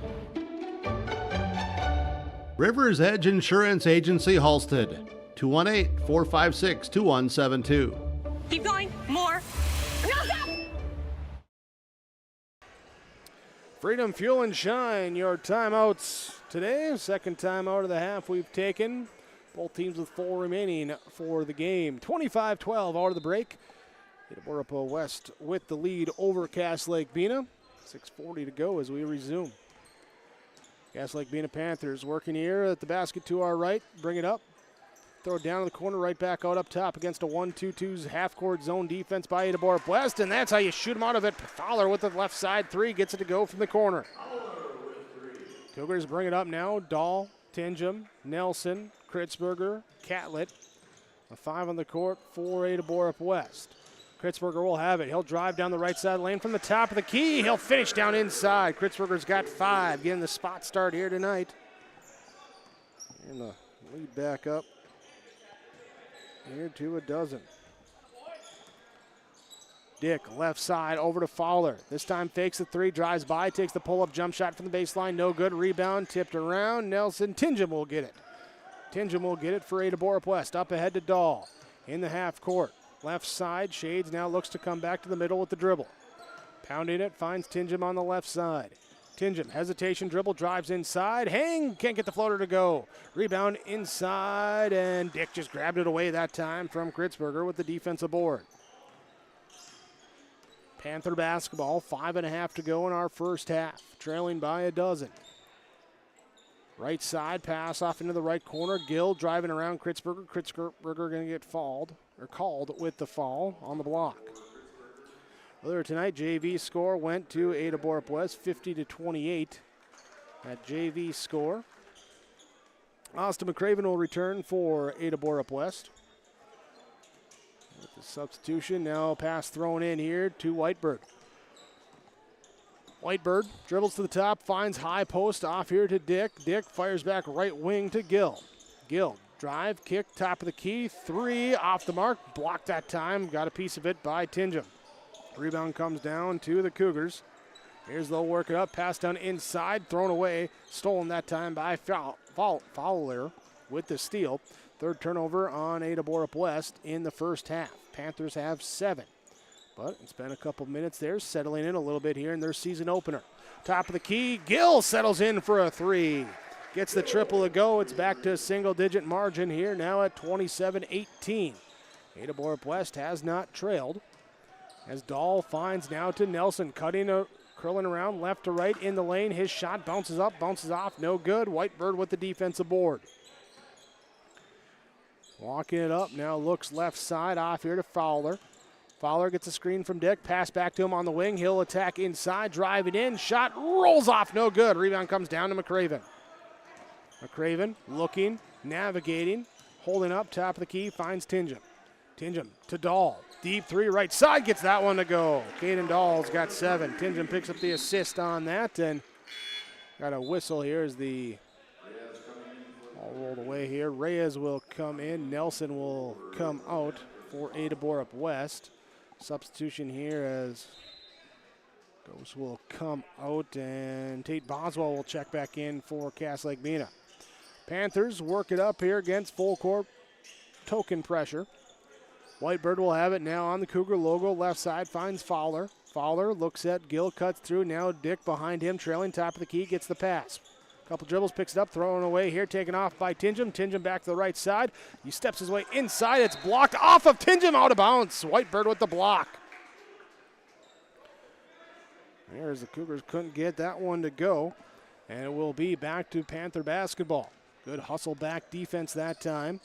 Rivers Edge Insurance Agency Halstead, 218-456-2172. Keep going, more. Freedom Fuel and Shine, your timeouts today. Second timeout of the half we've taken. Both teams with 4 remaining for the game. 25-12 out of the break. Ada-Borup-West with the lead over Cass Lake-Bena. 6:40 to go as we resume. Cass Lake-Bena Panthers working here at the basket to our right. Bring it up. throw it down in the corner, right back out up top against a 1-2-2 half-court zone defense by Ada-Borup-West, and that's how you shoot him out of it. Fowler with the left side three, gets it to go from the corner. Cougars bring it up now. Dahl, Tingham, Nelson, Kritzberger, Catlett. A 5 on the court for Ada-Borup-West. Kritzberger will have it. He'll drive down the right side lane from the top of the key. He'll finish down inside. Kritzberger's got 5, getting the spot start here tonight. And the lead back up here to a dozen. Dick, left side, over to Fowler. This time fakes the three, drives by, takes the pull-up jump shot from the baseline. No good. Rebound, tipped around. Nelson, Tingham will get it. Tingham will get it for Ada-Borup-West. Up ahead to Dahl in the half court. Left side, Shades now looks to come back to the middle with the dribble. Pounding it, finds Tingham on the left side. Tingham, hesitation dribble, drives inside. Hang, can't get the floater to go. Rebound inside, and Dick just grabbed it away that time from Kritzberger with the defensive board. Panther basketball, 5.5 to go in our first half, trailing by a dozen. Right side, pass off into the right corner. Gill driving around Kritzberger. Kritzberger going to get called with the foul on the block. Earlier tonight, JV score went to Ada-Borup-West, 50-28 at JV score. Austin McCraven will return for Ada-Borup-West. With the substitution, now pass thrown in here to Whitebird. Whitebird dribbles to the top, finds high post off here to Dick. Dick fires back right wing to Gill. Gill, drive, kick, top of the key, 3 off the mark, blocked that time, got a piece of it by Tingham. Rebound comes down to the Cougars. Here's they'll work it up, pass down inside, thrown away, stolen that time by Fowler with the steal. Third turnover on Ada-Borup-West in the first half. Panthers have 7. But it's been a couple minutes there, settling in a little bit here in their season opener. Top of the key, Gill settles in for a 3. Gets the triple to go. It's back to a single-digit margin here, now at 27-18. Ada-Borup-West has not trailed. As Dahl finds now to Nelson, curling around left to right in the lane. His shot bounces up, bounces off, no good. Whitebird with the defensive board. Walking it up, now looks left side off here to Fowler. Fowler gets a screen from Dick, pass back to him on the wing. He'll attack inside, driving in, shot rolls off, no good. Rebound comes down to McCraven. McCraven looking, navigating, holding up, top of the key, finds Tingham. Tingham to Dahl, deep 3 right side, gets that one to go. Caden Dahl's got 7. Tingham picks up the assist on that, and got a whistle here as the all rolled away here. Reyes will come in, Nelson will come out for Ada-Borup-West. Substitution here as Ghost will come out, and Tate Boswell will check back in for Lake-Bena. Panthers work it up here against full court token pressure. Whitebird will have it now on the Cougar logo. Left side finds Fowler. Fowler looks at Gill, cuts through. Now Dick behind him, trailing top of the key, gets the pass. Couple dribbles, picks it up, throwing away here, taken off by Tingham. Tingham back to the right side. He steps his way inside. It's blocked off of Tingham, out of bounds. Whitebird with the block. There's the Cougars couldn't get that one to go. And it will be back to Panther basketball. Good hustle back defense that time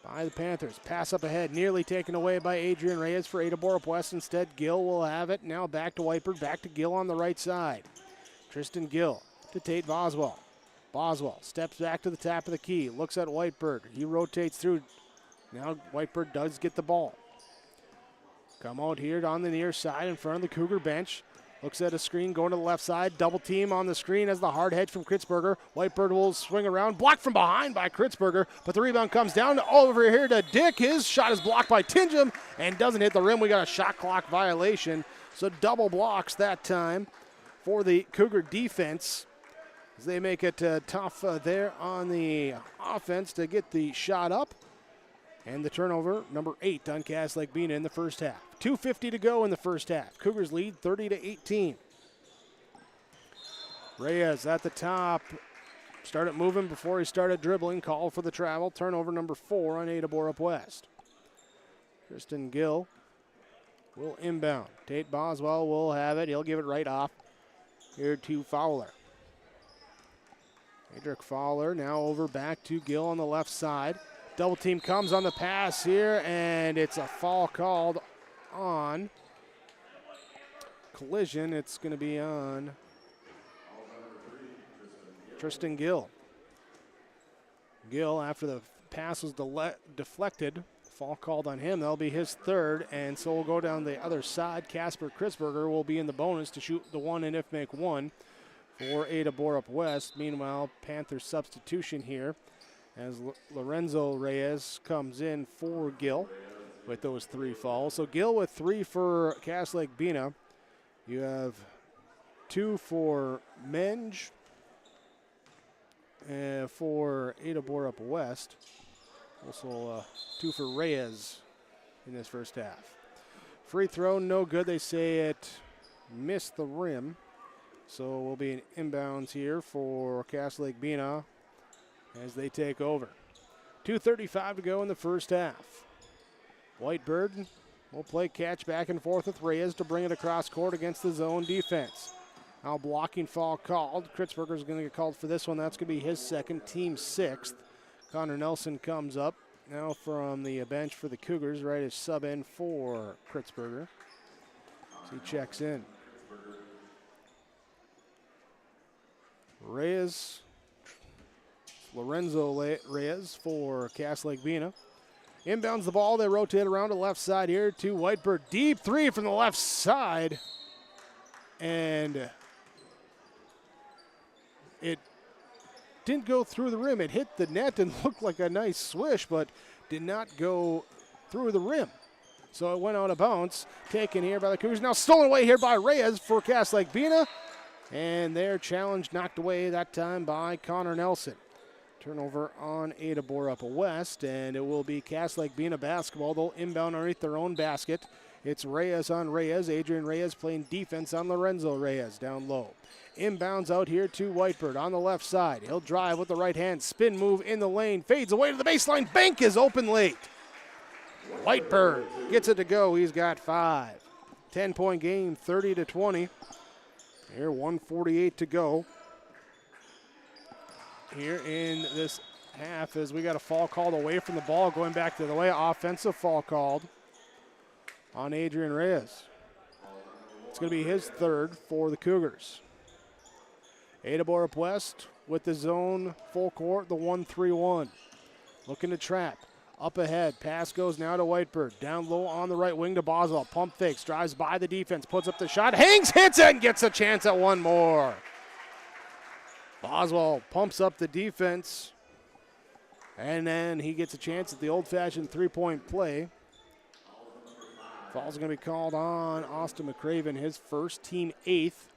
by the Panthers. Pass up ahead, nearly taken away by Adrian Reyes for Ada-Borup-West. Instead, Gill will have it. Now back to Whitebird, back to Gill on the right side. Tristan Gill to Tate Boswell. Boswell steps back to the top of the key, looks at Whitebird. He rotates through. Now Whitebird does get the ball. Come out here on the near side in front of the Cougar bench. Looks at a screen going to the left side. Double team on the screen as the hard hedge from Kritzberger. Whitebird will swing around. Blocked from behind by Kritzberger, but the rebound comes down over here to Dick. His shot is blocked by Tingham and doesn't hit the rim. We got a shot clock violation. So double blocks that time for the Cougar defense as they make it tough there on the offense to get the shot up. And the turnover, number 8 on Lake-Bena in the first half. 2:50 to go in the first half. Cougars lead 30-18. Reyes at the top. Started moving before he started dribbling. Call for the travel. Turnover number 4 on Ada-Borup-West. Tristan Gill will inbound. Tate Boswell will have it. He'll give it right off here to Fowler. Adric Fowler now over back to Gill on the left side. Double team comes on the pass here, and it's a foul called on collision. It's going to be on Tristan Gill. Gill, after the pass was deflected, fall called on him. That'll be his third, and so we'll go down the other side. Casper Kritzberger will be in the bonus to shoot the one and if make one for Ada-Borup-West. Meanwhile, Panther substitution here as Lorenzo Reyes comes in for Gill with those 3 fouls. So Gill with 3 for Cass Lake-Bena. You have 2 for Menge for Ada-Borup-West. Also 2 for Reyes in this first half. Free throw, no good. They say it missed the rim. So we'll be in inbounds here for Cass Lake-Bena as they take over. 2:35 to go in the first half. Whitebird will play catch back and forth with Reyes to bring it across court against the zone defense. Now blocking foul called. Kritzberger's going to get called for this one. That's going to be his second, team 6th. Connor Nelson comes up now from the bench for the Cougars, right as sub in for Kritzberger. So he checks in. Reyes, Lorenzo Reyes for Cass Lake-Bena. Inbounds the ball. They rotate around to the left side here to Whitebird. Deep 3 from the left side. And it didn't go through the rim. It hit the net and looked like a nice swish, but did not go through the rim. So it went out of bounds. Taken here by the Cougars. Now stolen away here by Reyes for Cass Lake-Bena. And their challenge knocked away that time by Connor Nelson. Turnover on Ada-Borup-West, and it will be Cass Lake-Bena basketball. They'll inbound underneath their own basket. It's Reyes on Reyes. Adrian Reyes playing defense on Lorenzo Reyes down low. Inbounds out here to Whitebird on the left side. He'll drive with the right hand. Spin move in the lane. Fades away to the baseline. Bank is open late. Whitebird gets it to go. He's got 5. 10-point game, 30-20. Here, 1:48 to go. Here in this half as we got a foul called away from the ball, going back to the way. Offensive foul called on Adrian Reyes. It's going to be his third for the Cougars. Ada-Borup-West with the zone full court, the 1-3-1. Looking to trap. Up ahead, pass goes now to Whitebird. Down low on the right wing to Boswell. Pump fakes, drives by the defense, puts up the shot, hangs, hits it, and gets a chance at one more. Boswell pumps up the defense, and then he gets a chance at the old-fashioned three-point play. Foul's going to be called on Austin McCraven, his first, team 8th.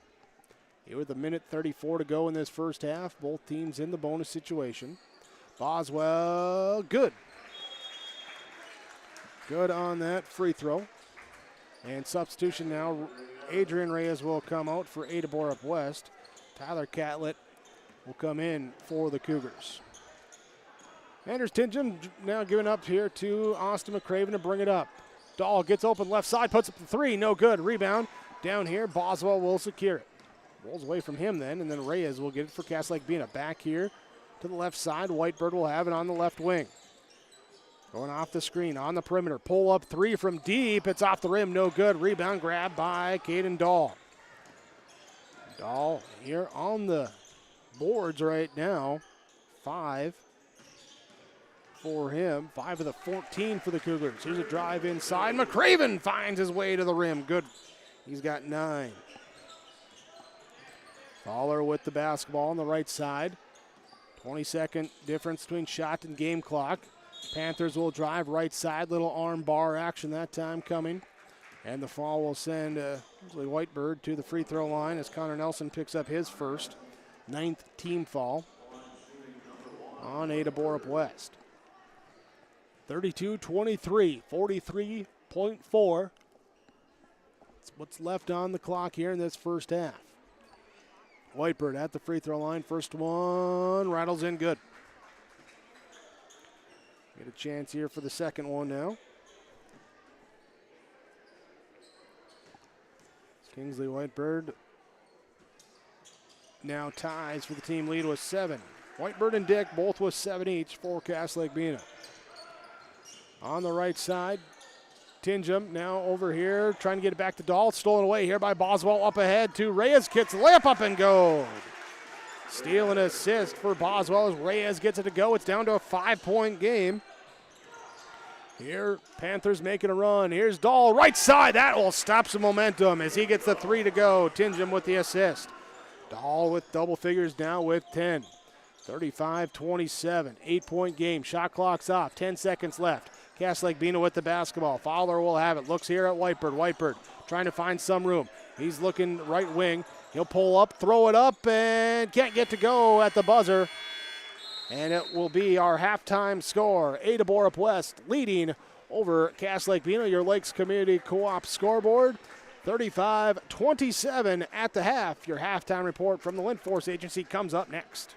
Here with a minute 34 to go in this first half. Both teams in the bonus situation. Boswell, good. Good on that free throw. And substitution now, Adrian Reyes will come out for Ada-Borup-West. Tyler Catlett will come in for the Cougars. Anders Tingham now giving up here to Austin McCraven to bring it up. Dahl gets open left side, puts up the 3, no good. Rebound down here, Boswell will secure it. Rolls away from him then, and then Reyes will get it for Cass Lake-Bena. Back here to the left side, Whitebird will have it on the left wing. Going off the screen on the perimeter. Pull up 3 from deep. It's off the rim. No good. Rebound grab by Caden Dahl. Dahl here on the boards right now. 5 for him. 5 of the 14 for the Cougars. Here's a drive inside. McCraven finds his way to the rim. Good. He's got 9. Fowler with the basketball on the right side. 20-second difference between shot and game clock. Panthers will drive right side, little arm bar action that time coming. And the foul will send Whitebird to the free throw line as Connor Nelson picks up his first, 9th team foul on Ada-Borup-West. 32-23, 43.4. That's what's left on the clock here in this first half. Whitebird at the free throw line, first one, rattles in good. Get a chance here for the second one now. Kingsley Whitebird now ties for the team lead with 7. Whitebird and Dick both with 7 each for Cass Lake-Bena. On the right side, Tingham now over here trying to get it back to Dahl. Stolen away here by Boswell. Up ahead to Reyes. Gets layup up and goal. Steal and assist for Boswell as Reyes gets it to go. It's down to a 5-point game. Here, Panthers making a run. Here's Dahl, right side. That will stop some momentum as he gets the 3 to go. Tingham with the assist. Dahl with double figures now with 10. 35-27, 8-point game. Shot clock's off, 10 seconds left. Cass Lake-Bena with the basketball. Fowler will have it. Looks here at Whitebird. Whitebird trying to find some room. He's looking right wing. He'll pull up, throw it up, and can't get to go at the buzzer. And it will be our halftime score. Ada-Borup-West leading over Cass Lake-Bena, your Lakes Community Co-op scoreboard. 35-27 at the half. Your halftime report from the Lindforce Agency comes up next.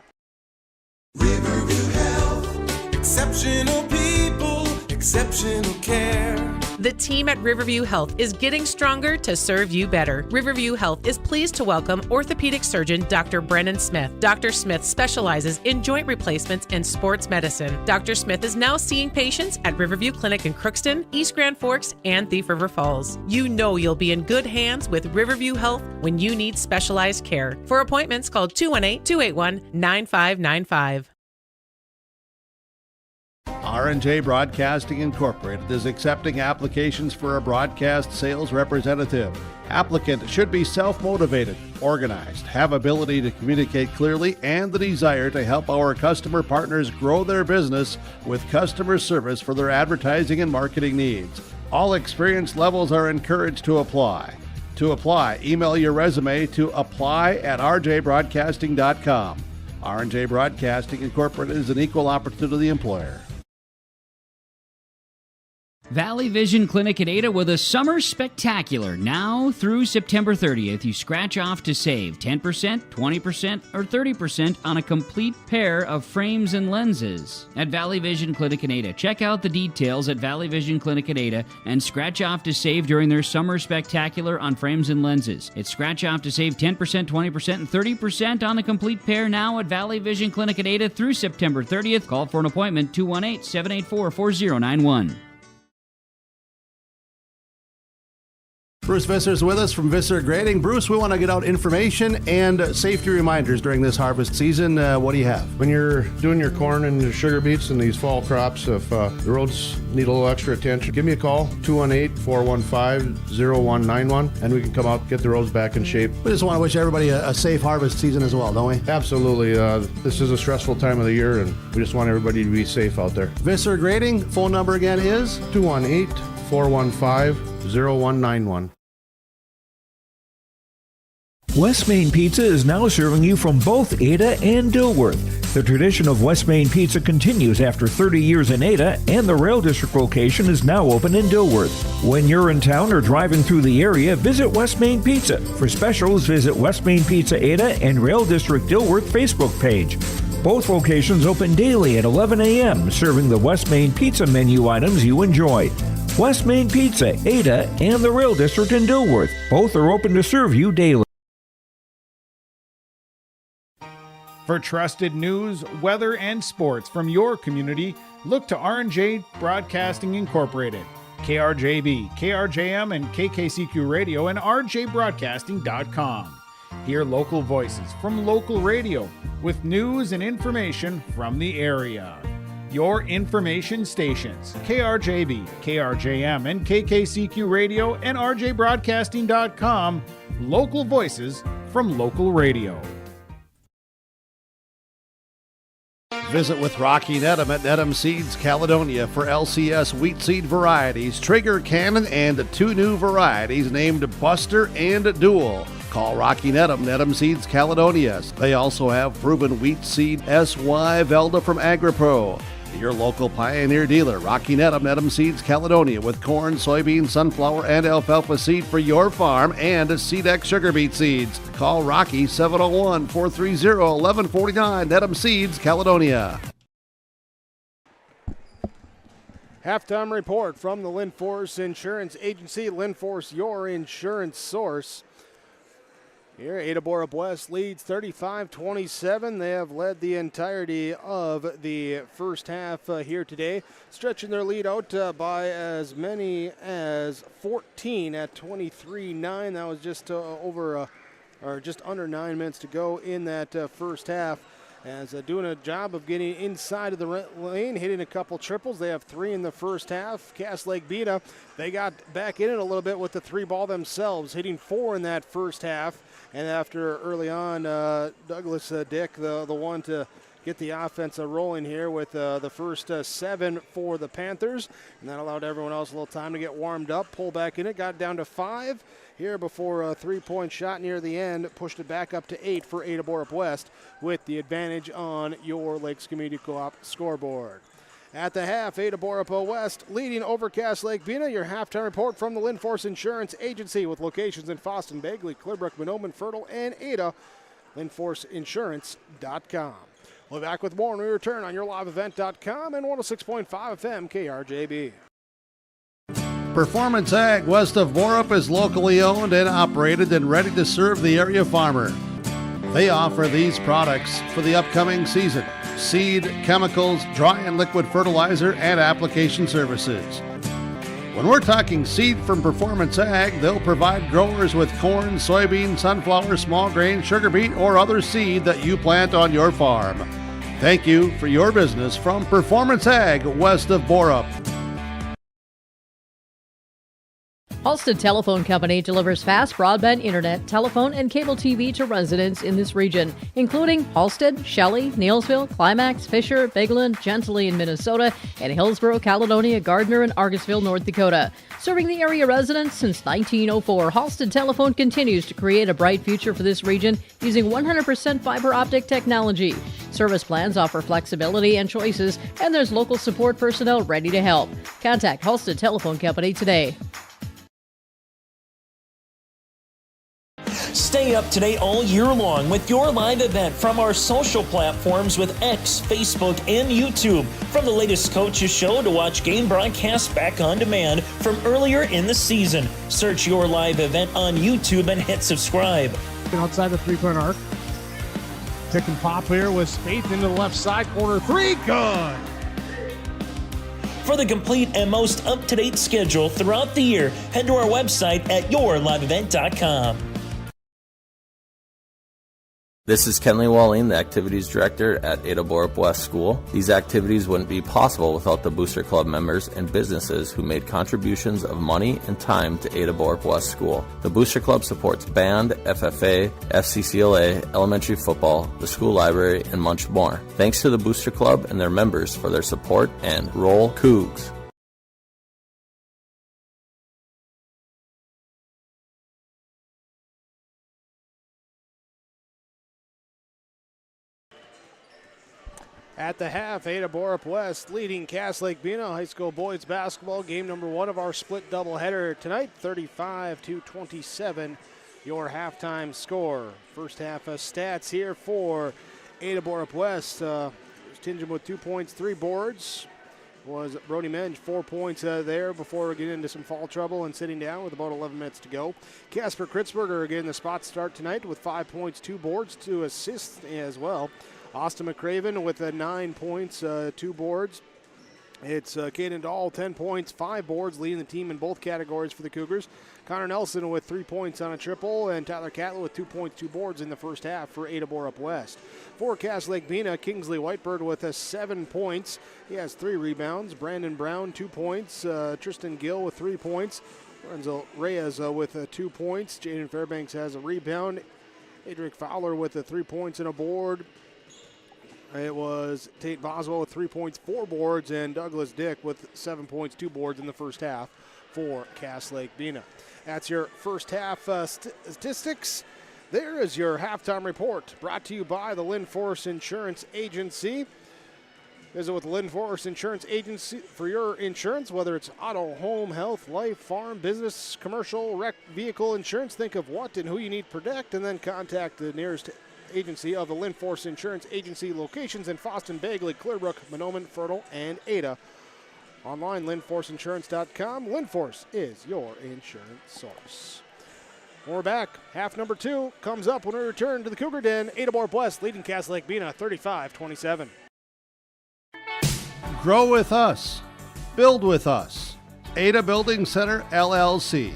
Riverview Health, exceptional people, exceptional care. The team at Riverview Health is getting stronger to serve you better. Riverview Health is pleased to welcome orthopedic surgeon Dr. Brennan Smith. Dr. Smith specializes in joint replacements and sports medicine. Dr. Smith is now seeing patients at Riverview Clinic in Crookston, East Grand Forks, and Thief River Falls. You know you'll be in good hands with Riverview Health when you need specialized care. For appointments, call 218-281-9595. R&J Broadcasting Incorporated is accepting applications for a broadcast sales representative. Applicant should be self-motivated, organized, have ability to communicate clearly, and the desire to help our customer partners grow their business with customer service for their advertising and marketing needs. All experience levels are encouraged to apply. To apply, email your resume to apply@rjbroadcasting.com. R&J Broadcasting Incorporated is an equal opportunity employer. Valley Vision Clinic at Ada with a summer spectacular. Now through September 30th, you scratch off to save 10%, 20%, or 30% on a complete pair of frames and lenses at Valley Vision Clinic at Ada. Check out the details at Valley Vision Clinic at Ada and scratch off to save during their summer spectacular on frames and lenses. It's scratch off to save 10%, 20%, and 30% on a complete pair now at Valley Vision Clinic at Ada through September 30th. Call for an appointment, 218-784-4091. Bruce Visser's with us from Visser Grading. Bruce, we want to get out information and safety reminders during this harvest season. What do you have? When you're doing your corn and your sugar beets and these fall crops, if the roads need a little extra attention, give me a call, 218-415-0191, and we can come out and get the roads back in shape. We just want to wish everybody a safe harvest season as well, don't we? Absolutely. This is a stressful time of the year, and we just want everybody to be safe out there. Visser Grading, phone number again is? 218-415-0191. West Main Pizza is now serving you from both Ada and Dilworth. The tradition of West Main Pizza continues after 30 years in Ada, and the Rail District location is now open in Dilworth. When you're in town or driving through the area, visit West Main Pizza. For specials, visit West Main Pizza Ada and Rail District Dilworth Facebook page. Both locations open daily at 11 a.m., serving the West Main Pizza menu items you enjoy. West Main Pizza, Ada, and the Rail District in Dilworth. Both are open to serve you daily. For trusted news, weather, and sports from your community, look to R&J Broadcasting Incorporated, KRJB, KRJM, and KKCQ Radio, and rjbroadcasting.com. Hear local voices from local radio with news and information from the area. Your information stations, KRJB, KRJM, and KKCQ Radio, and rjbroadcasting.com. Local voices from local radio. Visit with Rocky Nedham at Nedham Seeds Caledonia for LCS wheat seed varieties, Trigger Cannon, and 2 new varieties named Buster and Dual. Call Rocky Nedham, Nedham Seeds Caledonia. They also have proven wheat seed SY Velda from AgriPro. Your local Pioneer dealer, Rocky Nedham, Nedham Seeds Caledonia, with corn, soybean, sunflower, and alfalfa seed for your farm and Seedex sugar beet seeds. Call Rocky 701-430-1149, Nedham Seeds Caledonia. Halftime report from the Lindforce Insurance Agency. Lindforce, your insurance source. Here, Ada-Borup-West leads 35-27. They have led the entirety of the first half here today, stretching their lead out by as many as 14 at 23-9. That was just just under 9 minutes to go in that first half. As doing a job of getting inside of the lane, hitting a couple triples. They have 3 in the first half. Lake-Bena, they got back in it a little bit with the 3 ball themselves, hitting 4 in that first half. And after early on, Douglas Dick, the one to get the offense rolling here with the first 7 for the Panthers. And that allowed everyone else a little time to get warmed up, pull back in it, got down to 5 here before a 3-point shot near the end, pushed it back up to 8 for Ada-Borup-West with the advantage on your Lakes Community Co-op scoreboard. At the half, Ada-Borup-West leading over Lake-Bena. Your halftime report from the Linforce Insurance Agency with locations in Fosston, Bagley, Clearbrook, Monoman, Fertile, and Ada. LinforceInsurance.com. We'll be back with more when we return on YourLiveEvent.com and 106.5 FM KRJB. Performance Ag west of Borup is locally owned and operated and ready to serve the area farmer. They offer these products for the upcoming season: seed, chemicals, dry and liquid fertilizer, and application services. When we're talking seed from Performance Ag, they'll provide growers with corn, soybean, sunflower, small grain, sugar beet, or other seed that you plant on your farm. Thank you for your business from Performance Ag west of Borup. Halstead Telephone Company delivers fast broadband internet, telephone, and cable TV to residents in this region, including Halstead, Shelley, Neillsville, Climax, Fisher, Bigland, Gentilly in Minnesota, and Hillsborough, Caledonia, Gardner, and Argosville, North Dakota. Serving the area residents since 1904, Halstead Telephone continues to create a bright future for this region using 100% fiber optic technology. Service plans offer flexibility and choices, and there's local support personnel ready to help. Contact Halstead Telephone Company today. Stay up to date all year long with your live event from our social platforms with X, Facebook, and YouTube. From the latest coaches show to watch game broadcasts back on demand from earlier in the season. Search your live event on YouTube and hit subscribe. Outside the three-point arc. Pick and pop here with Spaeth into the left side corner. 3, good. For the complete and most up-to-date schedule throughout the year, head to our website at yourliveevent.com. This is Kenley Walling, the Activities Director at Ada-Borup-West School. These activities wouldn't be possible without the Booster Club members and businesses who made contributions of money and time to Ada-Borup-West School. The Booster Club supports band, FFA, FCCLA, elementary football, the school library, and much more. Thanks to the Booster Club and their members for their support, and roll Cougs. At the half, Ada-Borup-West leading Lake-Bena High School boys basketball, game number 1 of our split doubleheader tonight, 35-27, your halftime score. First half stats here for Ada-Borup-West. Tinging with 2 points, 3 boards. Was Brody Menge, 4 points there before getting into some foul trouble and sitting down with about 11 minutes to go. Casper Kritzberger again the spot start tonight with 5 points, 2 boards, 2 assists as well. Austin McCraven with 9 points, 2 boards. It's Caden Dahl, 10 points, 5 boards, leading the team in both categories for the Cougars. Connor Nelson with 3 points on a triple, and Tyler Catlett with 2 points, 2 boards in the first half for Ada-Borup-West. For Lake-Bena, Kingsley Whitebird with 7 points. He has 3 rebounds. Brandon Brown, 2 points. Tristan Gill with 3 points. Lorenzo Reyes with 2 points. Jaden Fairbanks has a rebound. Adric Fowler with 3 points and a board. It was Tate Boswell with 3 points, 4 boards, and Douglas Dick with 7 points, 2 boards in the first half for Lake-Bena. That's your first half statistics. There is your halftime report, brought to you by the Linforce Insurance Agency. Visit with the Linforce Insurance Agency for your insurance, whether it's auto, home, health, life, farm, business, commercial, wreck vehicle insurance. Think of what and who you need to protect, and then contact the nearest agency of the Linforce Insurance Agency, locations in Fosston, Bagley, Clearbrook, Monoman, Fertile, and Ada. Online, linforceinsurance.com. Linforce is your insurance source. We're back. Half number 2 comes up when we return to the Cougar Den. Ada-Borup-West leading Cass Lake-Bena 35-27. Grow with us. Build with us. Ada Building Center, LLC.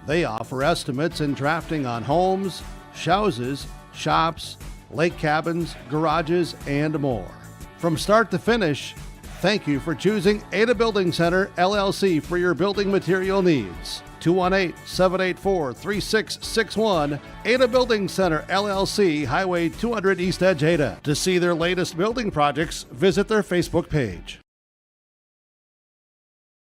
They offer estimates and drafting on homes, houses, shops, lake cabins, garages, and more. From start to finish, thank you for choosing Ada Building Center, LLC for your building material needs. 218-784-3661, Ada Building Center, LLC, Highway 200 East Edge, Ada. To see their latest building projects, visit their Facebook page.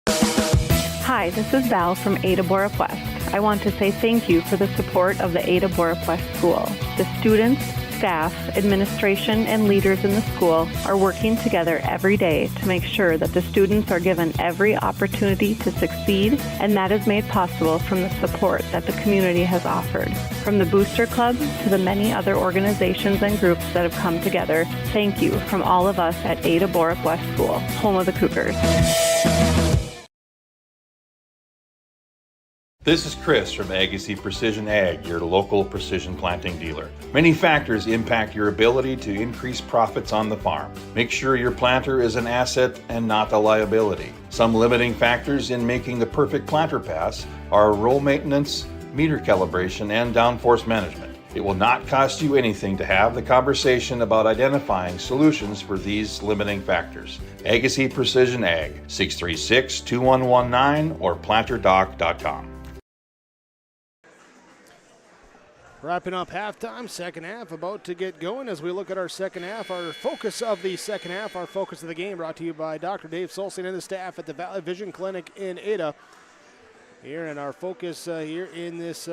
Hi, this is Val from Ada-Borup-West. I want to say thank you for the support of the Ada-Borup-West School. The students, staff, administration, and leaders in the school are working together every day to make sure that the students are given every opportunity to succeed, and that is made possible from the support that the community has offered. From the Booster Club to the many other organizations and groups that have come together, thank you from all of us at Ada-Borup-West School, home of the Cougars. This is Chris from Agassiz Precision Ag, your local precision planting dealer. Many factors impact your ability to increase profits on the farm. Make sure your planter is an asset and not a liability. Some limiting factors in making the perfect planter pass are row maintenance, meter calibration, and downforce management. It will not cost you anything to have the conversation about identifying solutions for these limiting factors. Agassiz Precision Ag, 636-2119 or planterdoc.com. Wrapping up halftime, second half about to get going as we look at our second half. Our focus of the second half, our focus of the game brought to you by Dr. Dave Solson and the staff at the Valley Vision Clinic in Ada. Here in our focus here in this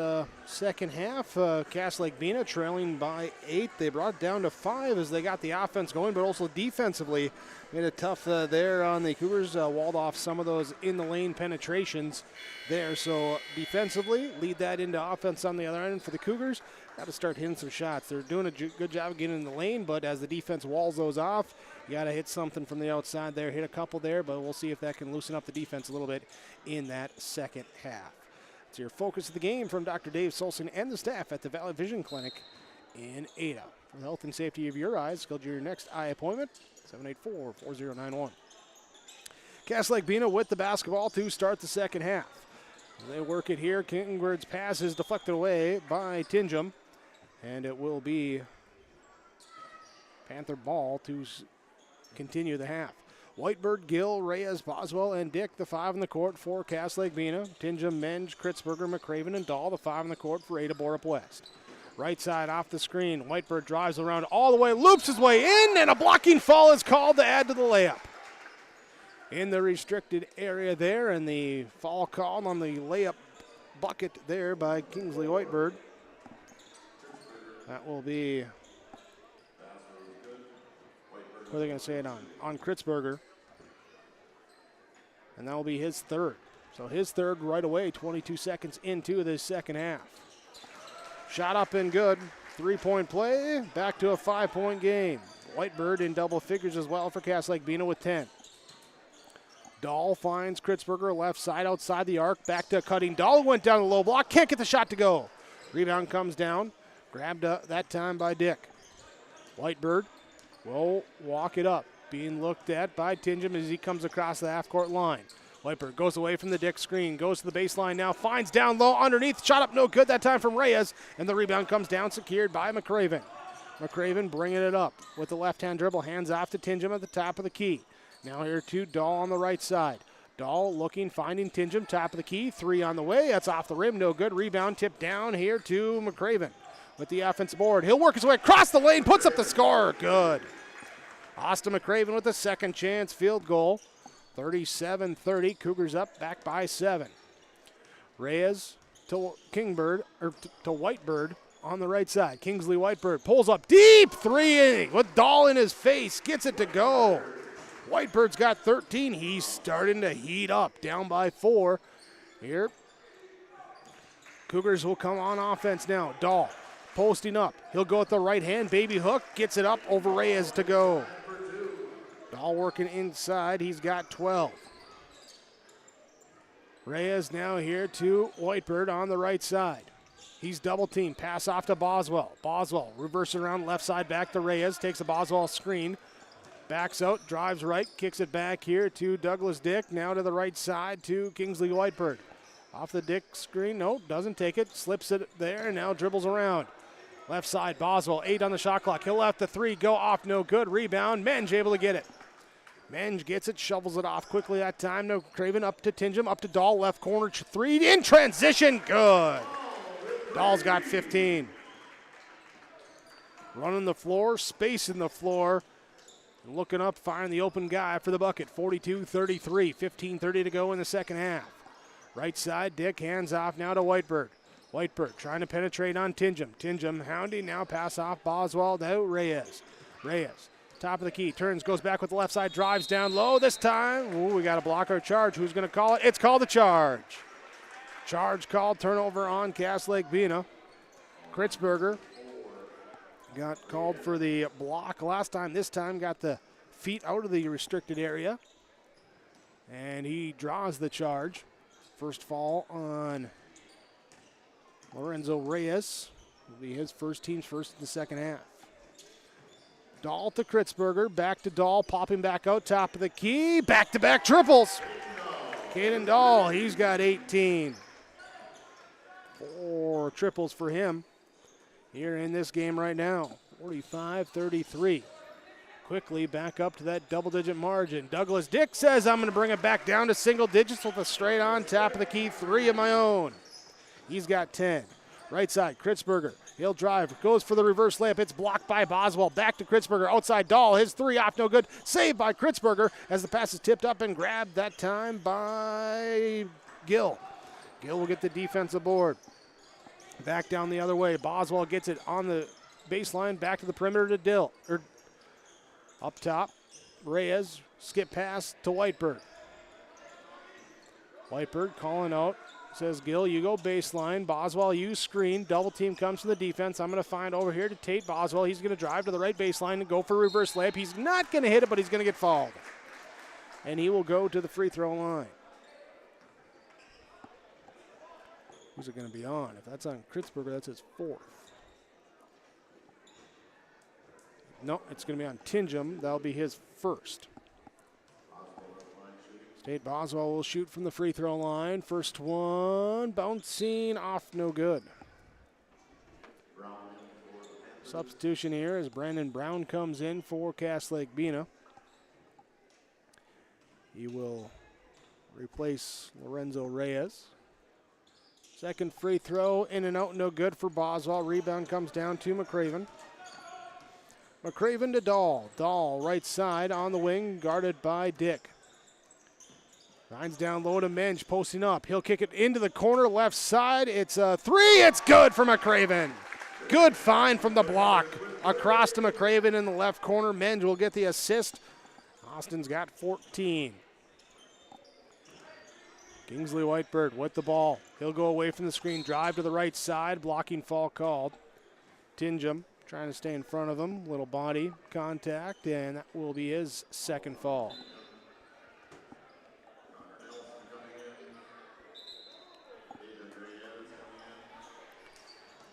second half, Cass Lake-Bena trailing by 8. They brought it down to 5 as they got the offense going, but also defensively made it tough there on the Cougars. Walled off some of those in the lane penetrations there. So defensively, lead that into offense on the other end for the Cougars. Got to start hitting some shots. They're doing a good job of getting in the lane, but as the defense walls those off, you got to hit something from the outside there. Hit a couple there, but we'll see if that can loosen up the defense a little bit in that second half. It's your focus of the game from Dr. Dave Solson and the staff at the Valley Vision Clinic in Ada. For the health and safety of your eyes, schedule your next eye appointment, 784-4091. Cass Lake-Bena with the basketball to start the second half. They work it here. Kingbird's pass is deflected away by Tingham, and it will be Panther ball to continue the half. Whitebird, Gill, Reyes, Boswell, and Dick, the 5 in the court for Cass Lake-Bena. Tingham, Menge, Kritzberger, McCraven, and Dahl, the 5 in the court for Ada-Borup-West. Right side off the screen. Whitebird drives around all the way, loops his way in, and a blocking foul is called to add to the layup. In the restricted area there, and the foul called on the layup bucket there by Kingsley Whitebird. That will be, what are they going to say it on Kritzberger. And that will be his third. So his third right away, 22 seconds into this second half. Shot up and good. 3-point play, back to a 5-point game. Whitebird in double figures as well for Cass Lake-Bena with 10. Dahl finds Kritzberger left side outside the arc. Back to cutting. Dahl went down the low block. Can't get the shot to go. Rebound comes down. Grabbed that time by Dick. Whitebird will walk it up. Being looked at by Tingham as he comes across the half-court line. Whitebird goes away from the Dick screen. Goes to the baseline now. Finds down low underneath. Shot up no good that time from Reyes. And the rebound comes down secured by McCraven. McCraven bringing it up with the left-hand dribble. Hands off to Tingham at the top of the key. Now here to Dahl on the right side. Dahl looking, finding Tingham, top of the key. 3 on the way. That's off the rim. No good. Rebound tipped down here to McCraven with the offensive board. He'll work his way across the lane. Puts up the score. Good. Austin McCraven with a second chance field goal. 37-30. Cougars up, back by 7. Reyes to Kingbird, or to Whitebird on the right side. Kingsley Whitebird pulls up deep. 3 with Dahl in his face. Gets it to go. Whitebird's got 13. He's starting to heat up. Down by 4 here. Cougars will come on offense now. Dahl posting up. He'll go with the right hand. Baby hook. Gets it up over Reyes to go. Dahl working inside. He's got 12. Reyes now here to Whitebird on the right side. He's double teamed. Pass off to Boswell. Boswell reverses around left side back to Reyes. Takes a Boswell screen. Backs out, drives right, kicks it back here to Douglas Dick. Now to the right side to Kingsley Whitebird. Off the Dick screen, no, doesn't take it. Slips it there, now dribbles around. Left side, Boswell, 8 on the shot clock. He'll let the 3 go off, no good. Rebound, Menge able to get it. Menge gets it, shovels it off quickly that time. No, Craven up to Tingham, up to Dahl, left corner, 3 in transition, good. Dahl's got 15. Running the floor, space in the floor. Looking up, firing the open guy for the bucket. 42-33, 15:30 to go in the second half. Right side, Dick hands off now to Whitebird. Whitebird trying to penetrate on Tingham. Tingham hounding, now pass off Boswell to Reyes. Reyes, top of the key, turns, goes back with the left side, drives down low this time. Ooh, we got a block or charge. Who's going to call it? It's called a charge. Charge called, turnover on Cass Lake-Bena. Kritzberger got called for the block last time. This time got the feet out of the restricted area. And he draws the charge. First fall on Lorenzo Reyes. Will be his first, team's first in the second half. Dahl to Kritzberger. Back to Dahl. Popping back out. Top of the key. Back-to-back triples. Caden Dahl, he's got 18. 4 triples for him here in this game right now. 45-33. Quickly back up to that double-digit margin. Douglas Dick says, I'm going to bring it back down to single digits with a straight-on top of the key 3 of my own. He's got 10. Right side, Kritzberger. He'll drive, goes for the reverse layup. It's blocked by Boswell. Back to Kritzberger. Outside Dahl. His 3 off, no good. Saved by Kritzberger as the pass is tipped up and grabbed that time by Gill. Gill will get the defensive board. Back down the other way. Boswell gets it on the baseline. Back to the perimeter to Dill. Up top, Reyes. Skip pass to Whitebird. Whitebird calling out. Says Gill, you go baseline. Boswell, you screen. Double team comes to the defense. I'm going to find over here to Tate Boswell. He's going to drive to the right baseline and go for a reverse layup. He's not going to hit it, but he's going to get fouled. And he will go to the free throw line. Who's it going to be on? If that's on Kritzberger, that's his 4th. No, it's going to be on Tingham. That'll be his 1st. Tate Boswell will shoot from the free throw line. First one, bouncing off, no good. Substitution here as Brandon Brown comes in for Cass Lake-Bena. He will replace Lorenzo Reyes. Second free throw, in and out, no good for Boswell. Rebound comes down to McCraven. McCraven to Dahl. Dahl, right side on the wing, guarded by Dick. Finds down low to Menge, posting up. He'll kick it into the corner, left side. It's a 3. It's good for McCraven. Good find from the block. Across to McCraven in the left corner. Menge will get the assist. Austin's got 14. Kingsley Whitebird with the ball. He'll go away from the screen, drive to the right side, blocking foul called. Tingham trying to stay in front of him. Little body contact, and that will be his 2nd foul.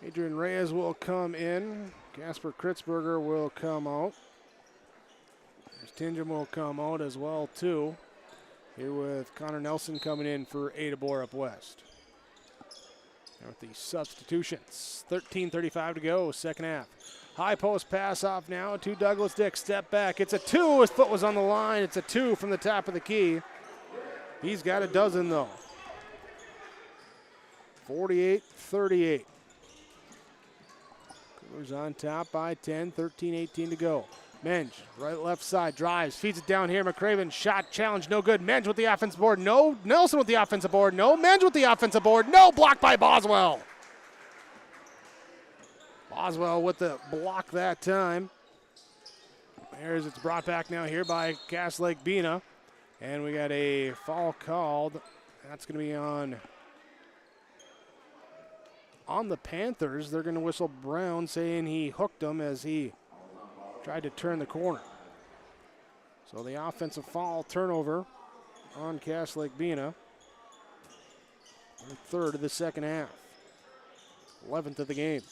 Adrian Reyes will come in. Casper Kritzberger will come out. Tingham will come out as well, too. Here with Connor Nelson coming in for Ada-Borup-West. And with the substitutions, 13:35 to go, second half. High post pass off now to Douglas Dick. Step back. It's a 2. His foot was on the line. It's a 2 from the top of the key. He's got a dozen, though. 48-38. Cougars on top by 10, 13-18 to go. Menge, right left side, drives, feeds it down here. McCraven, shot, challenge, no good. Menge with the offensive board, no. Nelson with the offensive board, no. Menge with the offensive board, no. Blocked by Boswell. Boswell with the block that time. There's it's brought back now here by Cass Lake-Bena. And we got a foul called. That's going to be on the Panthers. They're going to whistle Brown, saying he hooked him as he tried to turn the corner. So the offensive foul turnover on Cass Lake-Bena. 3rd of the second half. 11th of the game.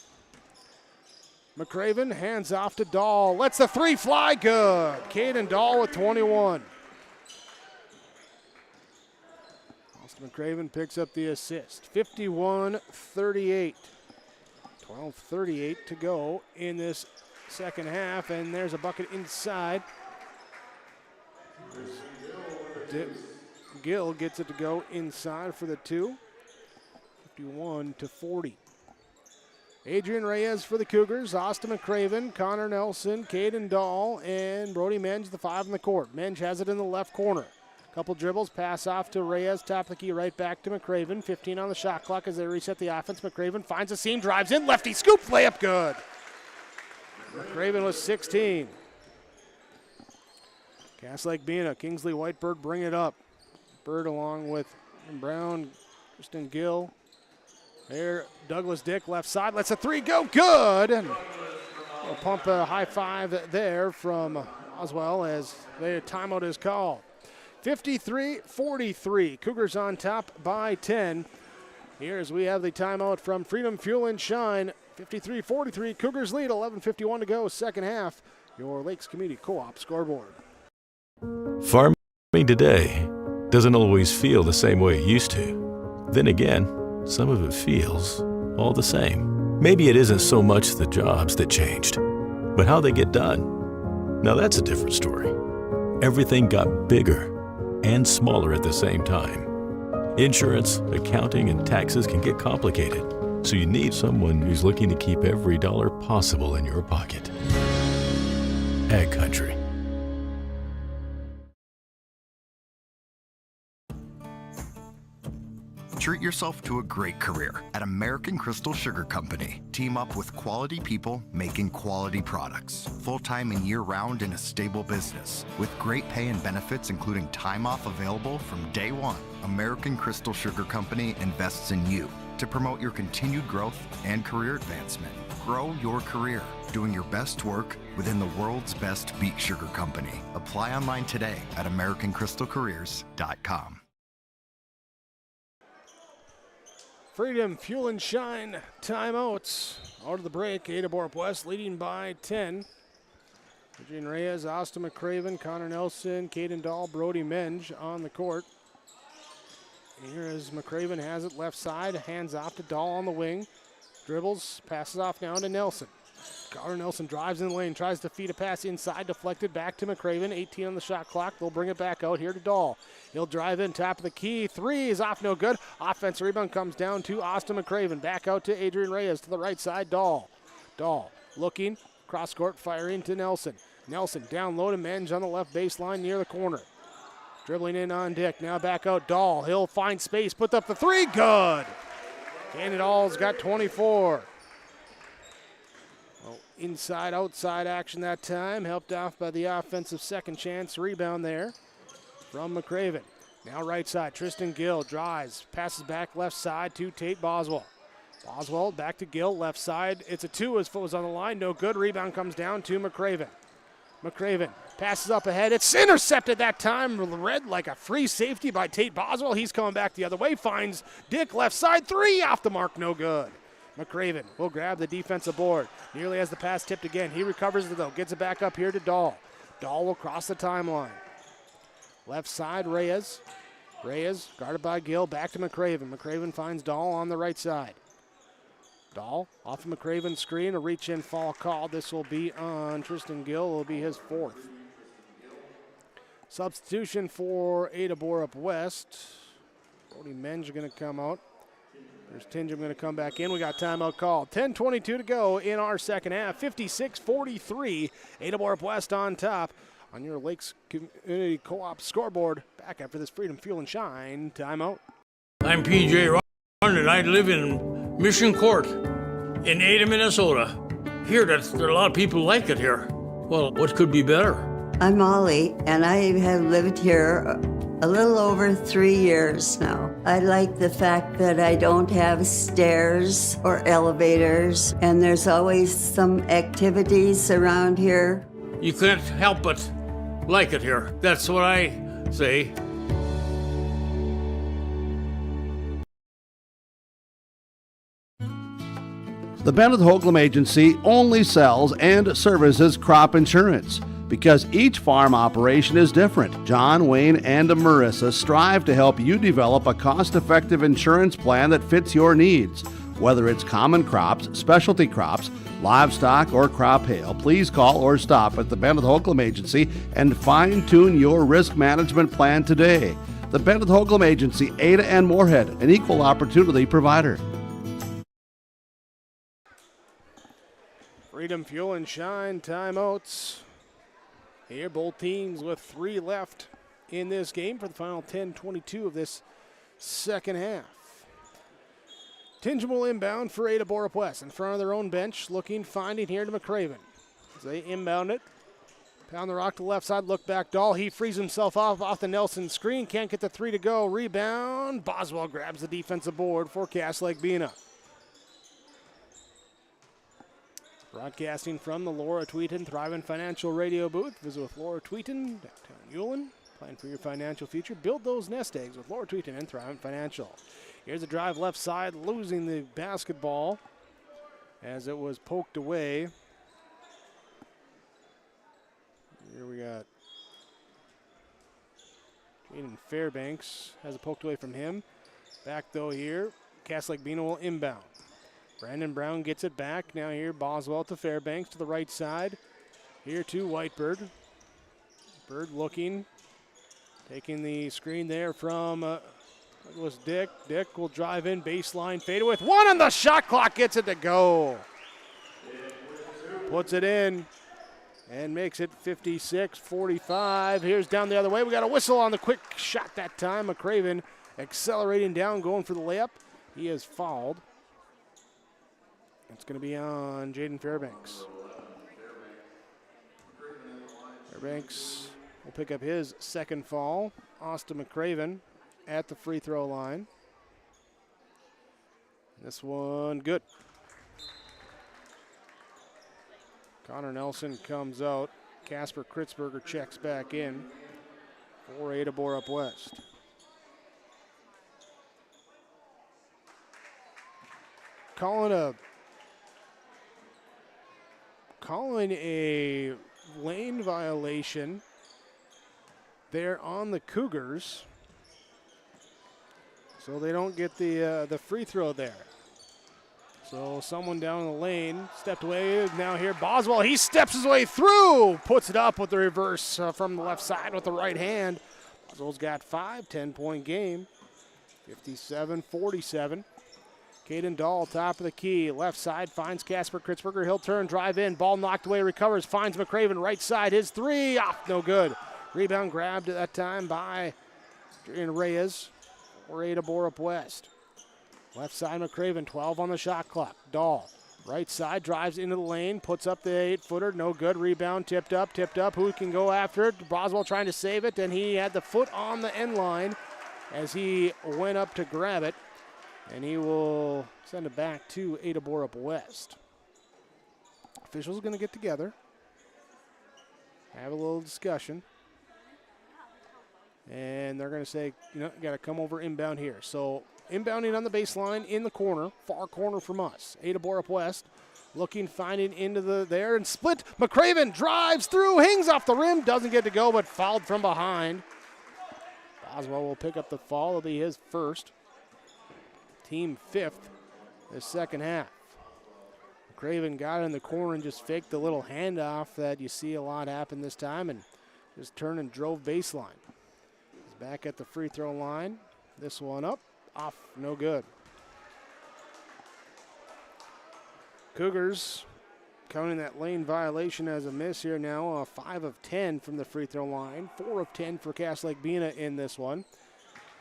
McCraven hands off to Dahl. Lets the three fly. Good. Caden Dahl with 21. Austin McCraven picks up the assist. 51-38. 12:38 to go in this second half, and there's a bucket inside. Gill gets it to go inside for the two. 51-40. Adrian Reyes for the Cougars, Austin McCraven, Connor Nelson, Caden Dahl, and Brody Menge, the five in the court. Menge has it in the left corner. Couple dribbles, pass off to Reyes, top of the key, right back to McCraven. 15 on the shot clock as they reset the offense. McCraven finds a seam, drives in, lefty scoop, layup good. McCraven with 16. Lake-Bena, Kingsley Whitebird bring it up. Bird along with Brown, Kristen Gill. There, Douglas Dick, left side, lets a three go, good! And we'll pump a high five there from Oswell as the timeout is called. 53-43, Cougars on top by 10. Here as we have the timeout from Freedom Fuel and Shine. 53-43, Cougars lead, 11:51 to go, second half. Your Lakes Community Co-op scoreboard. Farming today doesn't always feel the same way it used to. Then again, some of it feels all the same. Maybe it isn't so much the jobs that changed, but how they get done. Now that's a different story. Everything got bigger and smaller at the same time. Insurance, accounting, and taxes can get complicated, so you need someone who's looking to keep every dollar possible in your pocket. Ag Country. Treat yourself to a great career at American Crystal Sugar Company. Team up with quality people making quality products. Full-time and year-round in a stable business. With great pay and benefits including time off available from day one. American Crystal Sugar Company invests in you to promote your continued growth and career advancement. Grow your career doing your best work within the world's best beet sugar company. Apply online today at AmericanCrystalCareers.com. Freedom Fuel and Shine timeouts. Out of the break, Ada-Borup-West leading by 10. Adrian Reyes, Austin McCraven, Connor Nelson, Caden Dahl, Brody Menge on the court. Here as McCraven has it left side, hands off to Dahl on the wing. Dribbles, passes off now to Nelson. Connor Nelson drives in the lane, tries to feed a pass inside, deflected back to McCraven. 18 on the shot clock. They'll bring it back out here to Dahl. He'll drive in, top of the key. Three is off, no good. Offensive rebound comes down to Austin McCraven. Back out to Adrian Reyes to the right side. Dahl looking, cross court, firing to Nelson. Nelson down low to Menge on the left baseline near the corner. Dribbling in on Dick. Now back out Dahl. He'll find space, puts up the three. Good. Cannon Dahl's got 24. Well, inside, outside action that time. Helped off by the offensive second chance rebound there from McCraven. Now right side, Tristan Gill drives, passes back left side to Tate Boswell. Boswell back to Gill, left side. It's a two, his foot was on the line, no good. Rebound comes down to McCraven. McCraven passes up ahead. It's intercepted that time. Read like a free safety by Tate Boswell. He's coming back the other way. Finds Dick left side. Three off the mark. No good. McCraven will grab the defensive board. Nearly has the pass tipped again. He recovers it though. Gets it back up here to Dahl. Dahl will cross the timeline. Left side, Reyes. Reyes guarded by Gill. Back to McCraven. McCraven finds Dahl on the right side. Dahl off of McCraven's screen, a reach-in foul call. This will be on Tristan Gill. It will be his fourth. Substitution for Ada-Borup-West. Brody Menge going to come out. There's Tingham going to come back in. We got timeout called. 10:22 to go in our second half. 56-43. Ada-Borup-West on top on your Lakes Community Co-op scoreboard. Back after this Freedom Fuel and Shine timeout. I'm PJ Ron, and I live in Mission Court in Ada, Minnesota. Here, there are a lot of people like it here. Well, what could be better? I'm Molly, and I have lived here a little over 3 years now. I like the fact that I don't have stairs or elevators, and there's always some activities around here. You can't help but like it here. That's what I say. The Bennett Holcomb Agency only sells and services crop insurance. Because each farm operation is different, John, Wayne, and Marissa strive to help you develop a cost-effective insurance plan that fits your needs. Whether it's common crops, specialty crops, livestock, or crop hail, please call or stop at the Bennett Holcomb Agency and fine-tune your risk management plan today. The Bennett Holcomb Agency, Ada and Moorhead, an equal opportunity provider. Freedom Fuel and Shine timeouts. Here, both teams with 3 left in this game for the final 10:22 of this second half. Tingeable inbound for Ada-Borup-West in front of their own bench, looking, finding here to McCraven. As they inbound it, pound the rock to the left side, look back, Dahl. He frees himself off the Nelson screen, can't get the 3 to go. Rebound, Boswell grabs the defensive board for Lake-Bena. Broadcasting from the Laura Tweeton Thrivent Financial Radio booth. Visit with Laura Tweeton, downtown Hewlin. Plan for your financial future. Build those nest eggs with Laura Tweeton and Thrivent Financial. Here's a drive left side, losing the basketball as it was poked away. Here we got Jaden Fairbanks has it poked away from him. Back though here, Lake-Bena will inbound. Brandon Brown gets it back. Now here, Boswell to Fairbanks to the right side. Here to Whitebird. Bird looking. Taking the screen there from it was Dick. Dick will drive in, baseline, fade with 1 on the shot clock. Gets it to go. Puts it in and makes it 56-45. Here's down the other way. We got a whistle on the quick shot that time. McCraven accelerating down, going for the layup. He is fouled. It's going to be on Jaden Fairbanks. Fairbanks will pick up his second foul. Austin McCraven at the free throw line. This one good. Connor Nelson comes out. Casper Kritzberger checks back in for Ada-Borup-West. Calling a lane violation there on the Cougars, so they don't get the free throw there. So someone down the lane stepped away. Now here, Boswell, he steps his way through, puts it up with the reverse from the left side with the right hand. Boswell's got 5, 10-point game, 57-47. Caden Dahl, top of the key, left side, finds Casper Kritzberger. He'll turn, drive in, ball knocked away, recovers, finds McCraven, right side, his 3, off, no good. Rebound grabbed at that time by Adrian Reyes or Ada-Borup-West. Left side, McCraven, 12 on the shot clock. Dahl, right side, drives into the lane, puts up the 8-footer, no good. Rebound, tipped up. Who can go after it? Boswell trying to save it, and he had the foot on the end line as he went up to grab it. And he will send it back to Ada-Borup-West. Officials are going to get together, have a little discussion, and they're going to say, you got to come over inbound here. So inbounding on the baseline in the corner, far corner from us. Ada-Borup-West looking, finding into there, and split. McCraven drives through, hangs off the rim, doesn't get to go, but fouled from behind. Boswell will pick up the foul. It'll be his first. Team 5th this second half. McCraven got in the corner and just faked the little handoff that you see a lot happen this time and just turned and drove baseline. He's back at the free throw line. This one up, off, no good. Cougars counting that lane violation as a miss here now. 5 of 10 from the free throw line. 4 of 10 for Lake-Bena in this one.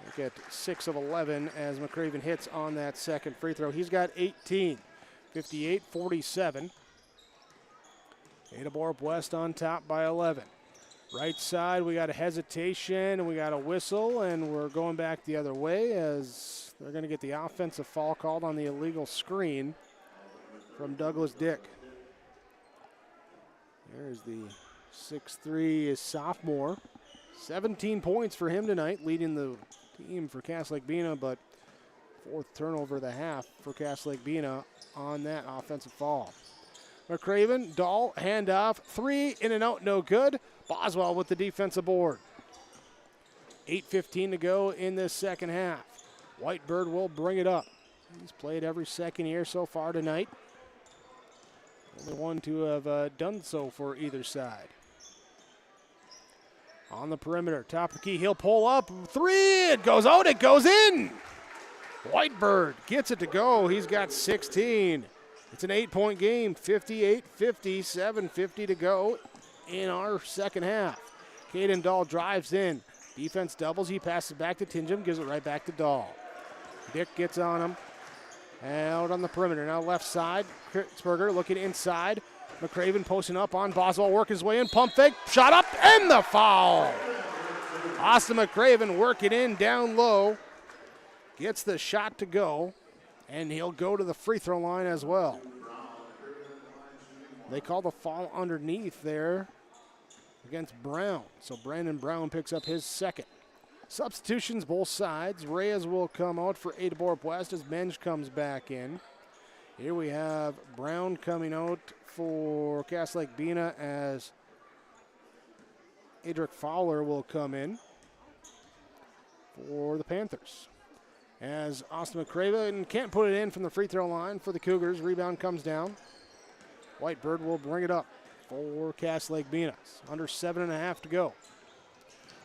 Look at 6 of 11 as McCraven hits on that second free throw. He's got 18, 58-47. Ada-Borup-West on top by 11. Right side, we got a hesitation, and we got a whistle, and we're going back the other way as they're going to get the offensive foul called on the illegal screen from Douglas Dick. There's the 6'3" sophomore. 17 points for him tonight, leading the team for Lake-Bena, but 4th turnover of the half for Cass Lake-Bena on that offensive foul. McCraven, Dahl, handoff, 3, in and out, no good. Boswell with the defensive board. 8:15 to go in this second half. Whitebird will bring it up. He's played every second here so far tonight. Only one to have done so for either side. On the perimeter, top of the key, he'll pull up. 3, it goes out, it goes in. Whitebird gets it to go. He's got 16. It's an 8-point game, 58-50, 7:50 to go in our second half. Caden Dahl drives in. Defense doubles, he passes back to Tingham, gives it right back to Dahl. Dick gets on him. Out on the perimeter, now left side. Kritzberger looking inside. McCraven posting up on Boswell, working his way in. Pump fake, shot up, and the foul. Austin McCraven working in down low. Gets the shot to go, and he'll go to the free throw line as well. They call the foul underneath there against Brown. So Brandon Brown picks up his second. Substitutions both sides. Reyes will come out for Ada-Borup-West as Menge comes back in. Here we have Brown coming out for Cass Lake-Bena as Adric Fowler will come in for the Panthers. As Austin McCraven can't put it in from the free throw line for the Cougars. Rebound comes down. Whitebird will bring it up for Cass Lake-Bena. Under 7.5 to go.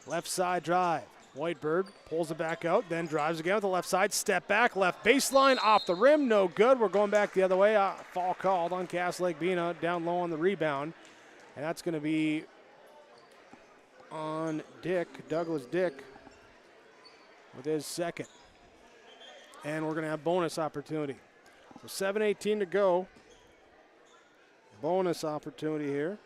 Left side drive. Whitebird pulls it back out, then drives again with the left side. Step back, left baseline, off the rim, no good. We're going back the other way. Fall called on Cass Lake-Bena, down low on the rebound. And that's going to be on Dick, Douglas Dick, with his second. And we're going to have bonus opportunity. So 7:18 to go. Bonus opportunity here.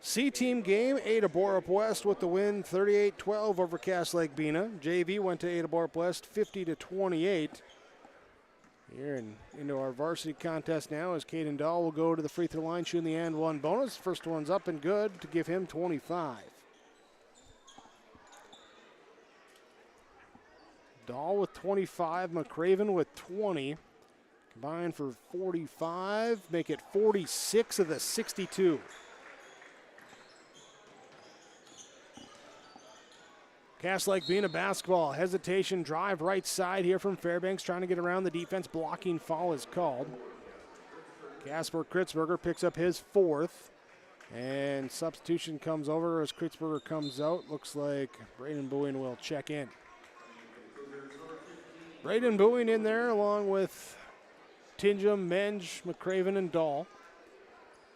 C-team game, Ada-Borup-West with the win, 38-12 over Cass Lake-Bena. JV went to Ada-Borup-West 50-28. Here and into our varsity contest now as Caden Dahl will go to the free throw line, shooting the and one bonus. First one's up and good to give him 25. Dahl with 25, McCraven with 20. Combined for 45, make it 46 of the 62. Cass Lake-Bena basketball. Hesitation drive right side here from Fairbanks, trying to get around the defense. Blocking foul is called. Casper Kritzberger picks up his 4th. And substitution comes over as Kritzberger comes out. Looks like Braden Bowen will check in. Braden Bowen in there along with Tingham, Menge, McCraven, and Dahl.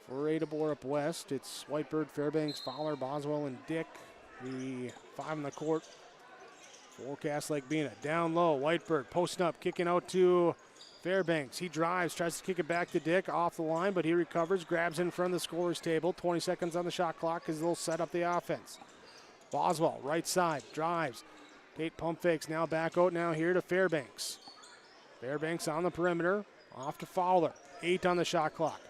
For Ada-Borup-West, it's Whitebird, Fairbanks, Fowler, Boswell, and Dick. The 5 in the court for Cass Lake-Bena. Down low, Whitebird posting up, kicking out to Fairbanks. He drives, tries to kick it back to Dick, off the line, but he recovers, grabs in front of the scorer's table. 20 seconds on the shot clock as they'll set up the offense. Boswell, right side, drives. Tate pump fakes, now back out now here to Fairbanks. Fairbanks on the perimeter, off to Fowler. 8 on the shot clock.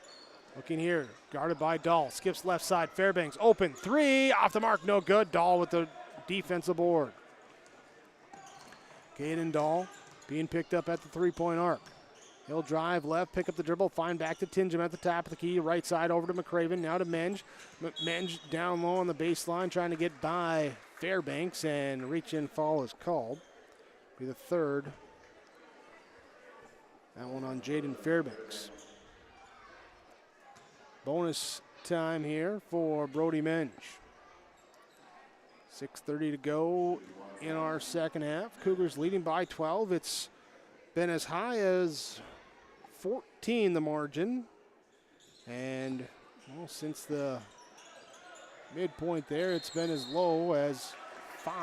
Looking here, guarded by Dahl. Skips left side, Fairbanks open. 3, off the mark, no good. Dahl with the defensive board. Caden Dahl being picked up at the three-point arc. He'll drive left, pick up the dribble, find back to Tingham at the top of the key. Right side over to McCraven, now to Menge. Menge down low on the baseline, trying to get by Fairbanks, and reach-in foul is called. Be the 3rd. That one on Jaden Fairbanks. Bonus time here for Brody Menge. 6:30 to go in our second half. Cougars leading by 12. It's been as high as 14 the margin. And well, since the midpoint there, it's been as low as 5.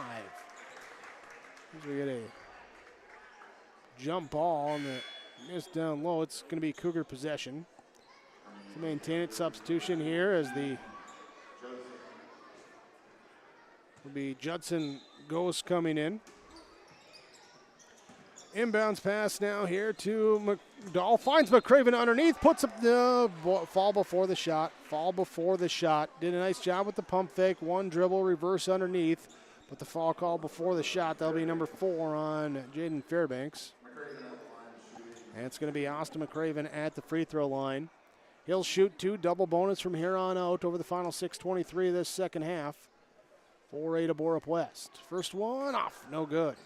As we get a jump ball on the miss down low, it's going to be Cougar possession. To maintain it, substitution here as will be Judson Ghost coming in. Inbounds pass now here to Dahl. Finds McCraven underneath, puts up the fall before the shot. Fall before the shot. Did a nice job with the pump fake. One dribble, reverse underneath. But the foul call before the shot, that'll be number 4 on Jaden Fairbanks. And it's going to be Austin McCraven at the free throw line. He'll shoot 2, double bonus from here on out over the final 6:23 of this second half for Ada-Borup-West. First one off, no good.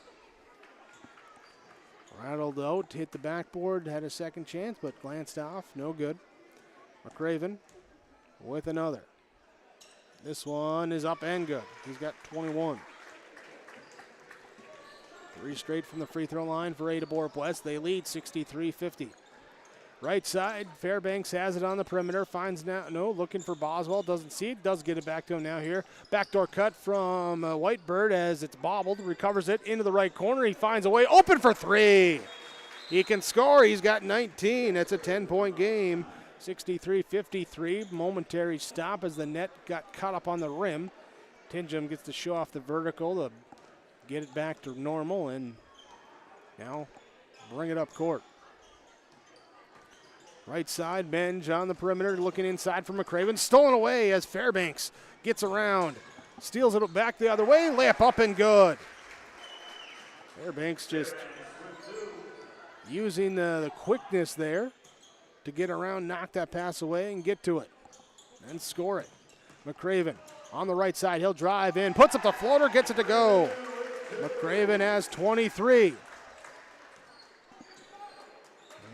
Rattled out, hit the backboard, had a second chance, but glanced off, no good. McCraven with another. This one is up and good. He's got 21. 3 straight from the free throw line for Ada-Borup-West. They lead 63-50. Right side, Fairbanks has it on the perimeter. Finds now, looking for Boswell. Doesn't see it. Does get it back to him now here. Backdoor cut from Whitebird as it's bobbled. Recovers it into the right corner. He finds a way open for 3. He can score. He's got 19. That's a 10-point game. 63-53. Momentary stop as the net got caught up on the rim. Tingham gets to show off the vertical to get it back to normal and now bring it up court. Right side, Benj on the perimeter, looking inside for McCraven. Stolen away as Fairbanks gets around. Steals it back the other way. Layup up and good. Fairbanks just using the quickness there to get around, knock that pass away, and get to it. And score it. McCraven on the right side. He'll drive in, puts up the floater, gets it to go. McCraven has 23.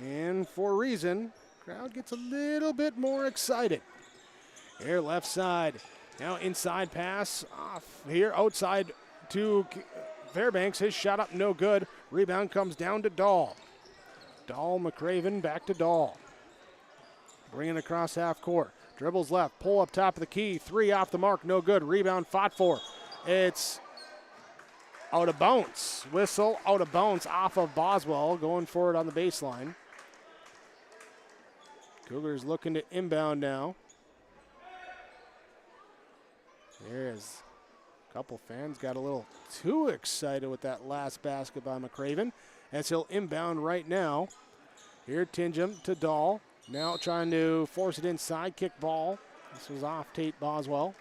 And for a reason, crowd gets a little bit more excited. Here, left side. Now inside pass off here, outside to Fairbanks. His shot up, no good. Rebound comes down to Dahl. Dahl, McCraven, back to Dahl. Bringing across half court. Dribbles left, pull up top of the key. 3 off the mark, no good. Rebound fought for. It's out of bounds. Whistle out of bounds off of Boswell. Going for it on the baseline. Cougars looking to inbound now. There's a couple fans got a little too excited with that last basket by McCraven as he'll inbound right now. Here, Tingham to Dahl. Now trying to force it inside, kick ball. This was off Tate Boswell.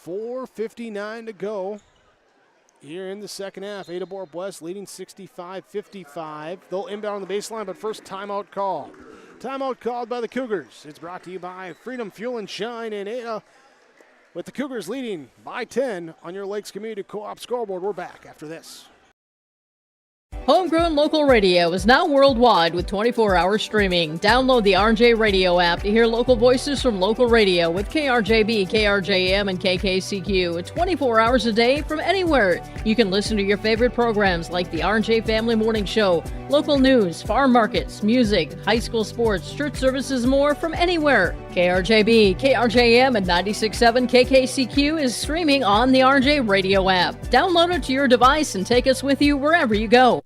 .4:59 to go here in the second half. Ada-Borup-West leading 65-55. They'll inbound on the baseline, but first timeout call. Timeout called by the Cougars. It's brought to you by Freedom Fuel and Shine in Ada. With the Cougars leading by 10 on your Lakes Community Co-op scoreboard. We're back after this. Homegrown local radio is now worldwide with 24-hour streaming. Download the RJ Radio app to hear local voices from local radio with KRJB, KRJM, and KKCQ 24 hours a day from anywhere. You can listen to your favorite programs like the RJ Family Morning Show, local news, farm markets, music, high school sports, church services, more from anywhere. KRJB, KRJM, and 96.7 KKCQ is streaming on the RJ Radio app. Download it to your device and take us with you wherever you go.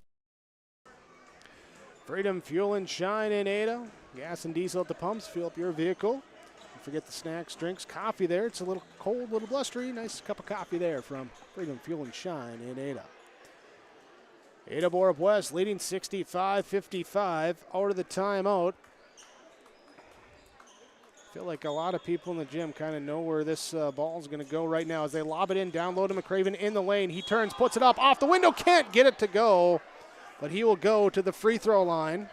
Freedom Fuel and Shine in Ada. Gas and diesel at the pumps. Fill up your vehicle. Don't forget the snacks, drinks, coffee there. It's a little cold, little blustery. Nice cup of coffee there from Freedom Fuel and Shine in Ada. Ada-Borup-West leading 65-55. Out of the timeout. I feel like a lot of people in the gym kind of know where this ball is going to go right now as they lob it in, down low to McCraven in the lane. He turns, puts it up, off the window, can't get it to go. But he will go to the free throw line.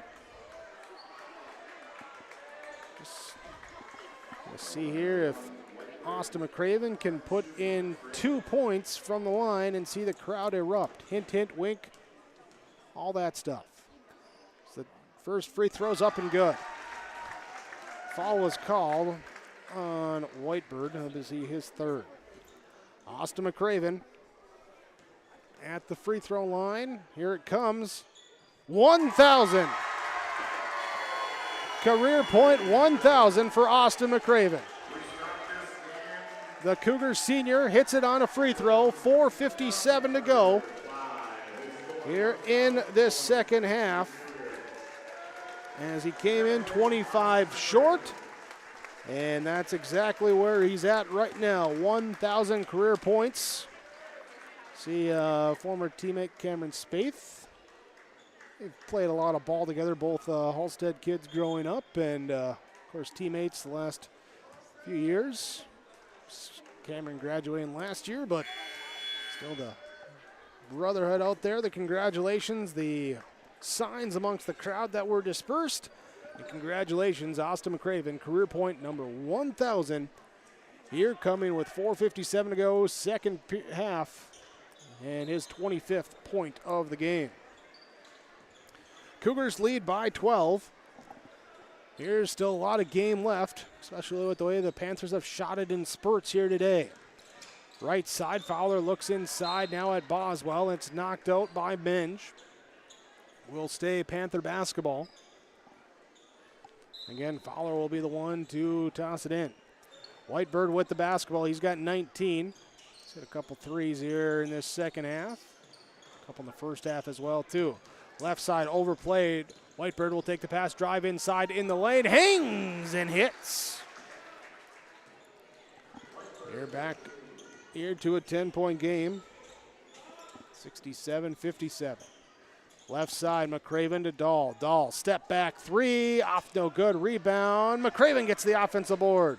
We'll see here if Austin McCraven can put in 2 points from the line and see the crowd erupt. Hint, hint, wink, all that stuff. So the first free throw's up and good. Foul was called on Whitebird. That'll be his third. Austin McCraven at the free throw line. Here it comes. 1,000. Career point 1,000 for Austin McCraven. The Cougars senior hits it on a free throw. 4:57 to go here in this second half. As he came in 25 short. And that's exactly where he's at right now. 1,000 career points. See former teammate Cameron Spaeth. They've played a lot of ball together, both Halstead kids growing up and, of course, teammates the last few years. Cameron graduating last year, but still the brotherhood out there. The congratulations, the signs amongst the crowd that were dispersed. And congratulations, Austin McCraven, career point number 1,000. Here coming with 4:57 to go, second half, and his 25th point of the game. Cougars lead by 12. Here's still a lot of game left, especially with the way the Panthers have shot it in spurts here today. Right side, Fowler looks inside now at Boswell. It's knocked out by Minge. Will stay Panther basketball. Again, Fowler will be the one to toss it in. Whitebird with the basketball. He's got 19. He's hit a couple threes here in this second half. A couple in the first half as well, too. Left side overplayed. Whitebird will take the pass, drive inside in the lane, hangs and hits. They're back here to a 10-point game. 67-57. Left side, McCraven to Dahl. Dahl, step back three, off no good, rebound. McCraven gets the offensive board.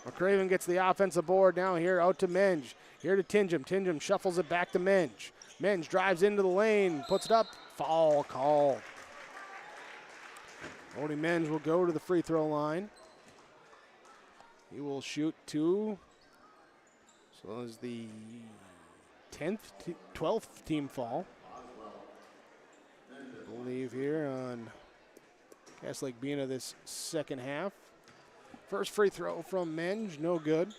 McCraven gets the offensive board now here out to Minge. Here to Tingham. Tingham shuffles it back to Minge. Minge drives into the lane, puts it up, foul called. Cody Minge will go to the free throw line. He will shoot two. So that is the 12th team foul. I believe here on Lake-Bena this second half. First free throw from Minge, no good.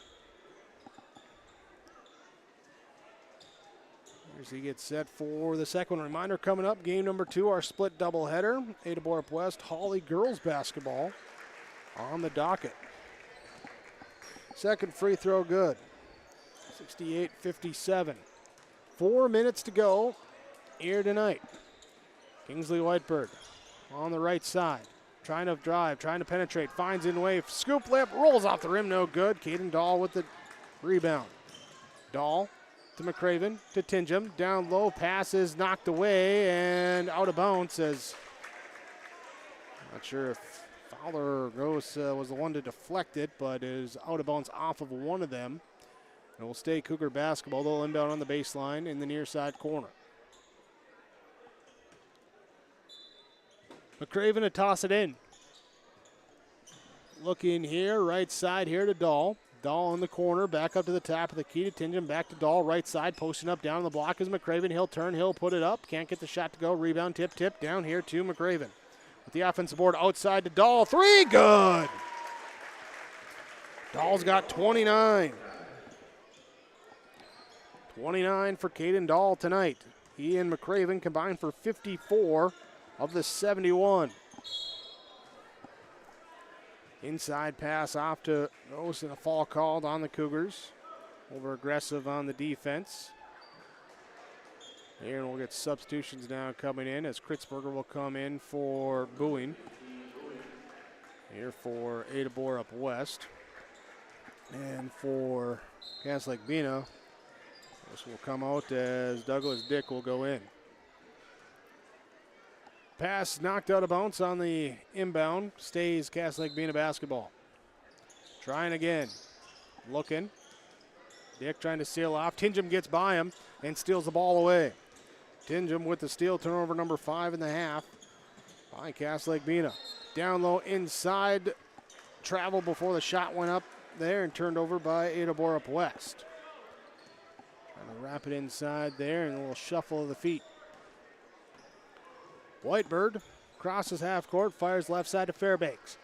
Here's he gets set for the second one. Reminder coming up, game number 2, our split doubleheader. Ada-Borup-West, Hawley girls basketball on the docket. Second free throw good. 68-57. 4 minutes to go here tonight. Kingsley Whitebird on the right side. Trying to drive, trying to penetrate, finds in way, scoop lip, rolls off the rim, no good. Caden Dahl with the rebound. Dahl to McCraven, to Tingham, down low, pass is knocked away and out of bounds as, not sure if Fowler was the one to deflect it, but is out of bounds off of one of them. And it will stay Cougar basketball. They'll inbound on the baseline in the near side corner. McCraven to toss it in. Looking here, right side here to Dahl. Dahl in the corner, back up to the top of the key to Tingham, back to Dahl, right side, posting up down the block is McCraven. He'll turn, he'll put it up. Can't get the shot to go. Rebound, tip, down here to McCraven. With the offensive board outside to Dahl. Three, good! Dahl's got 29. 29 for Caden Dahl tonight. He and McCraven combined for 54 of the 71. Inside pass off to Rose and a fall called on the Cougars. Over aggressive on the defense. Here we'll get substitutions now coming in as Kritzberger will come in for Boeing. Here for Ada-Borup-West. And for Lake-Bena, this will come out as Douglas Dick will go in. Pass knocked out of bounds on the inbound. Stays Lake-Bena basketball. Trying again. Looking. Dick trying to seal off. Tingham gets by him and steals the ball away. Tingham with the steal, turnover number 5 in the half by Lake-Bena. Down low inside. Travel before the shot went up there and turned over by Ada-Borup-West. Trying to wrap it inside there and a little shuffle of the feet. Whitebird crosses half court, fires left side to Fairbanks.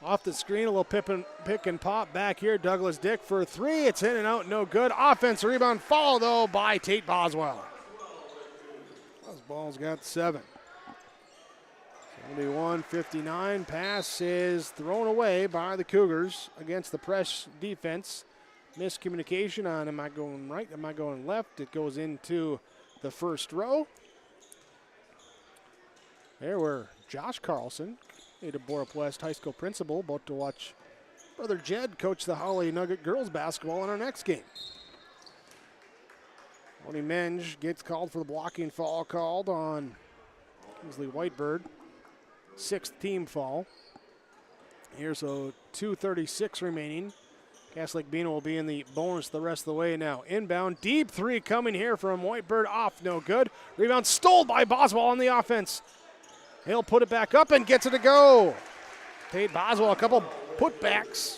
Off the screen, a little pick and pop back here. Douglas Dick for 3. It's in and out, no good. Offensive rebound, followed though by Tate Boswell. Boswell's got 7. 71-59. Pass is thrown away by the Cougars against the press defense. Miscommunication on am I going right, am I going left? It goes into the first row. There we're Josh Carlson, Ada-Borup-West High School principal, about to watch Brother Jed coach the Hawley Nugget girls basketball in our next game. Tony Minge gets called for the blocking foul called on Kingsley Whitebird. 6th team foul. Here's a 2:36 remaining. Lake-Bena will be in the bonus the rest of the way now. Inbound, deep three coming here from Whitebird, off, no good. Rebound stole by Boswell on the offense. He'll put it back up and gets it to go. Tate Boswell, a couple putbacks.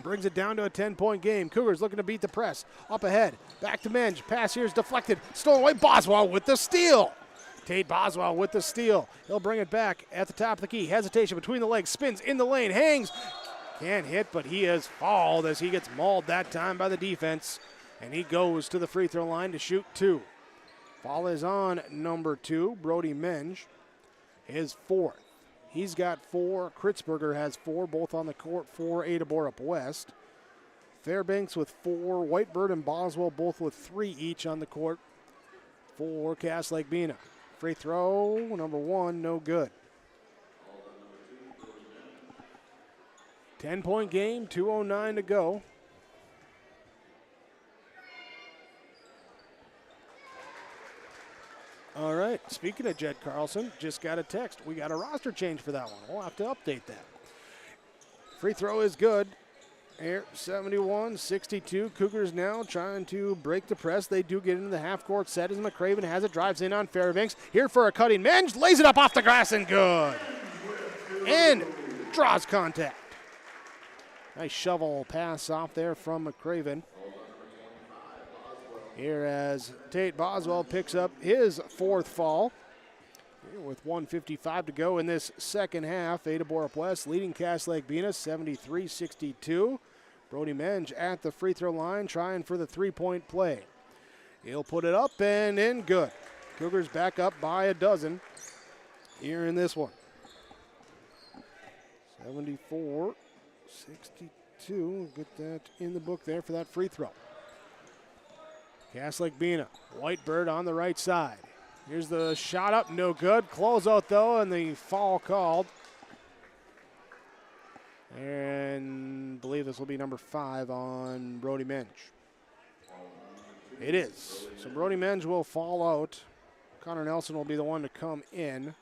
Brings it down to a 10-point game. Cougars looking to beat the press. Up ahead, back to Menge. Pass here is deflected. Stolen away, Boswell with the steal. Tate Boswell with the steal. He'll bring it back at the top of the key. Hesitation between the legs, spins in the lane, hangs. Can't hit, but he has fouled as he gets mauled that time by the defense. And he goes to the free throw line to shoot 2. Foul is on number 2, Brody Menge. His 4th. He's got 4. Kritzberger has 4, both on the court for Ada-Borup-West. Fairbanks with 4. Whitebird and Boswell both with 3 each on the court for Lake-Bena. Free throw, number 1, no good. 10-point game, 2:09 to go. All right, speaking of Jed Carlson, just got a text. We got a roster change for that one. We'll have to update that. Free throw is good. Here, 71-62. Cougars now trying to break the press. They do get into the half-court set as McCraven has it, drives in on Fairbanks. Here for a cutting Menge, lays it up off the glass and good. And draws contact. Nice shovel pass off there from McCraven. Here as Tate Boswell picks up his 4th foul. Here with 1:55 to go in this second half. Ada-Borup-West leading Lake-Bena 73-62. Brody Menge at the free throw line trying for the 3-point play. He'll put it up and in, good. Cougars back up by a dozen here in this one. 74-62. Get that in the book there for that free throw. Lake-Bena, Whitebird on the right side. Here's the shot up, no good. Closeout though, and the foul called. And I believe this will be number 5 on Brody Menge. It is. So Brody Menge will fall out. Connor Nelson will be the one to come in.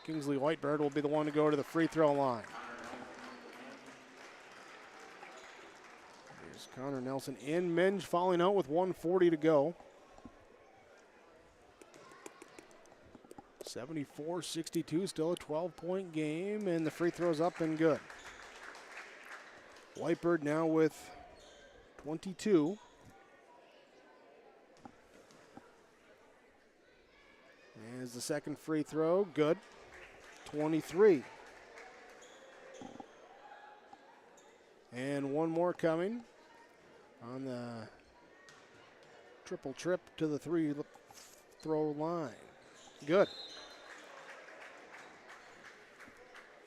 Kingsley Whitebird will be the one to go to the free throw line. Connor Nelson in. Menge falling out with 1:40 to go. 74-62, still a 12-point game, and the free throw's up and good. Whitebird now with 22. There's the second free throw, good. 23. And one more coming. On the triple trip to the free throw line. Good.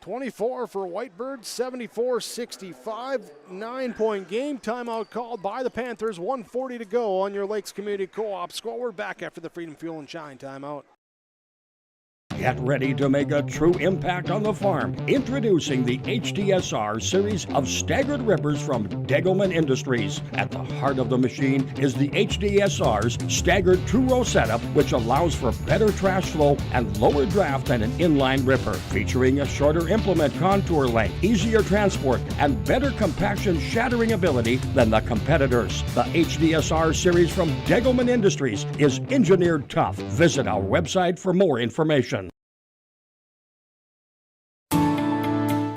24 for Whitebird, 74-65. 9-point game. Timeout called by the Panthers. 1:40 to go on your Lakes Community Co-op score. We're back after the Freedom Fuel and Shine timeout. Get ready to make a true impact on the farm. Introducing the HDSR series of staggered rippers from Degelman Industries. At the heart of the machine is the HDSR's staggered two-row setup, which allows for better trash flow and lower draft than an inline ripper. Featuring a shorter implement contour length, easier transport, and better compaction shattering ability than the competitors. The HDSR series from Degelman Industries is engineered tough. Visit our website for more information.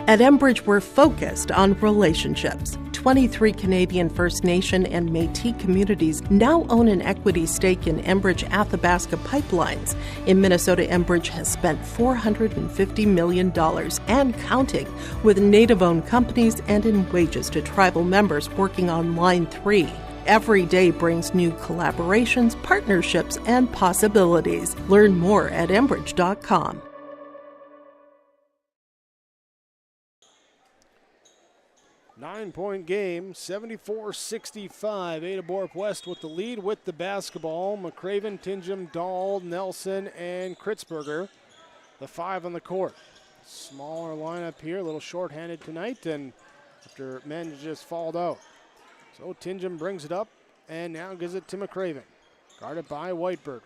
At Enbridge, we're focused on relationships. 23 Canadian First Nation and Métis communities now own an equity stake in Enbridge Athabasca Pipelines. In Minnesota, Enbridge has spent $450 million and counting with Native-owned companies and in wages to tribal members working on Line 3. Every day brings new collaborations, partnerships, and possibilities. Learn more at Enbridge.com. 9-point game, 74-65. Ada-Borup-West with the lead with the basketball. McCraven, Tingham, Dahl, Nelson, and Kritzberger, the 5 on the court. Smaller lineup here, a little shorthanded tonight, and after Menge just fouled out. So Tingham brings it up and now gives it to McCraven. Guarded by Whitebird.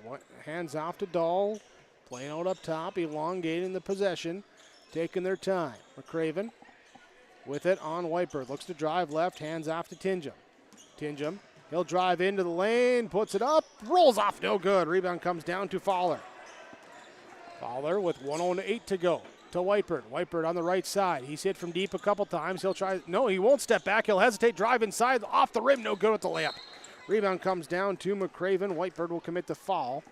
Hands off to Dahl, playing out up top, elongating the possession, taking their time. McCraven with it on Whitebird. Looks to drive left, hands off to Tinjum. Tinjum, he'll drive into the lane, puts it up, rolls off, no good. Rebound comes down to Fowler. Fowler with 1:08 to go to Whitebird. Whitebird on the right side. He's hit from deep a couple times. He'll try, no, he won't step back. He'll hesitate, drive inside, off the rim, no good with the layup. Rebound comes down to McCraven. Whitebird will commit the foul,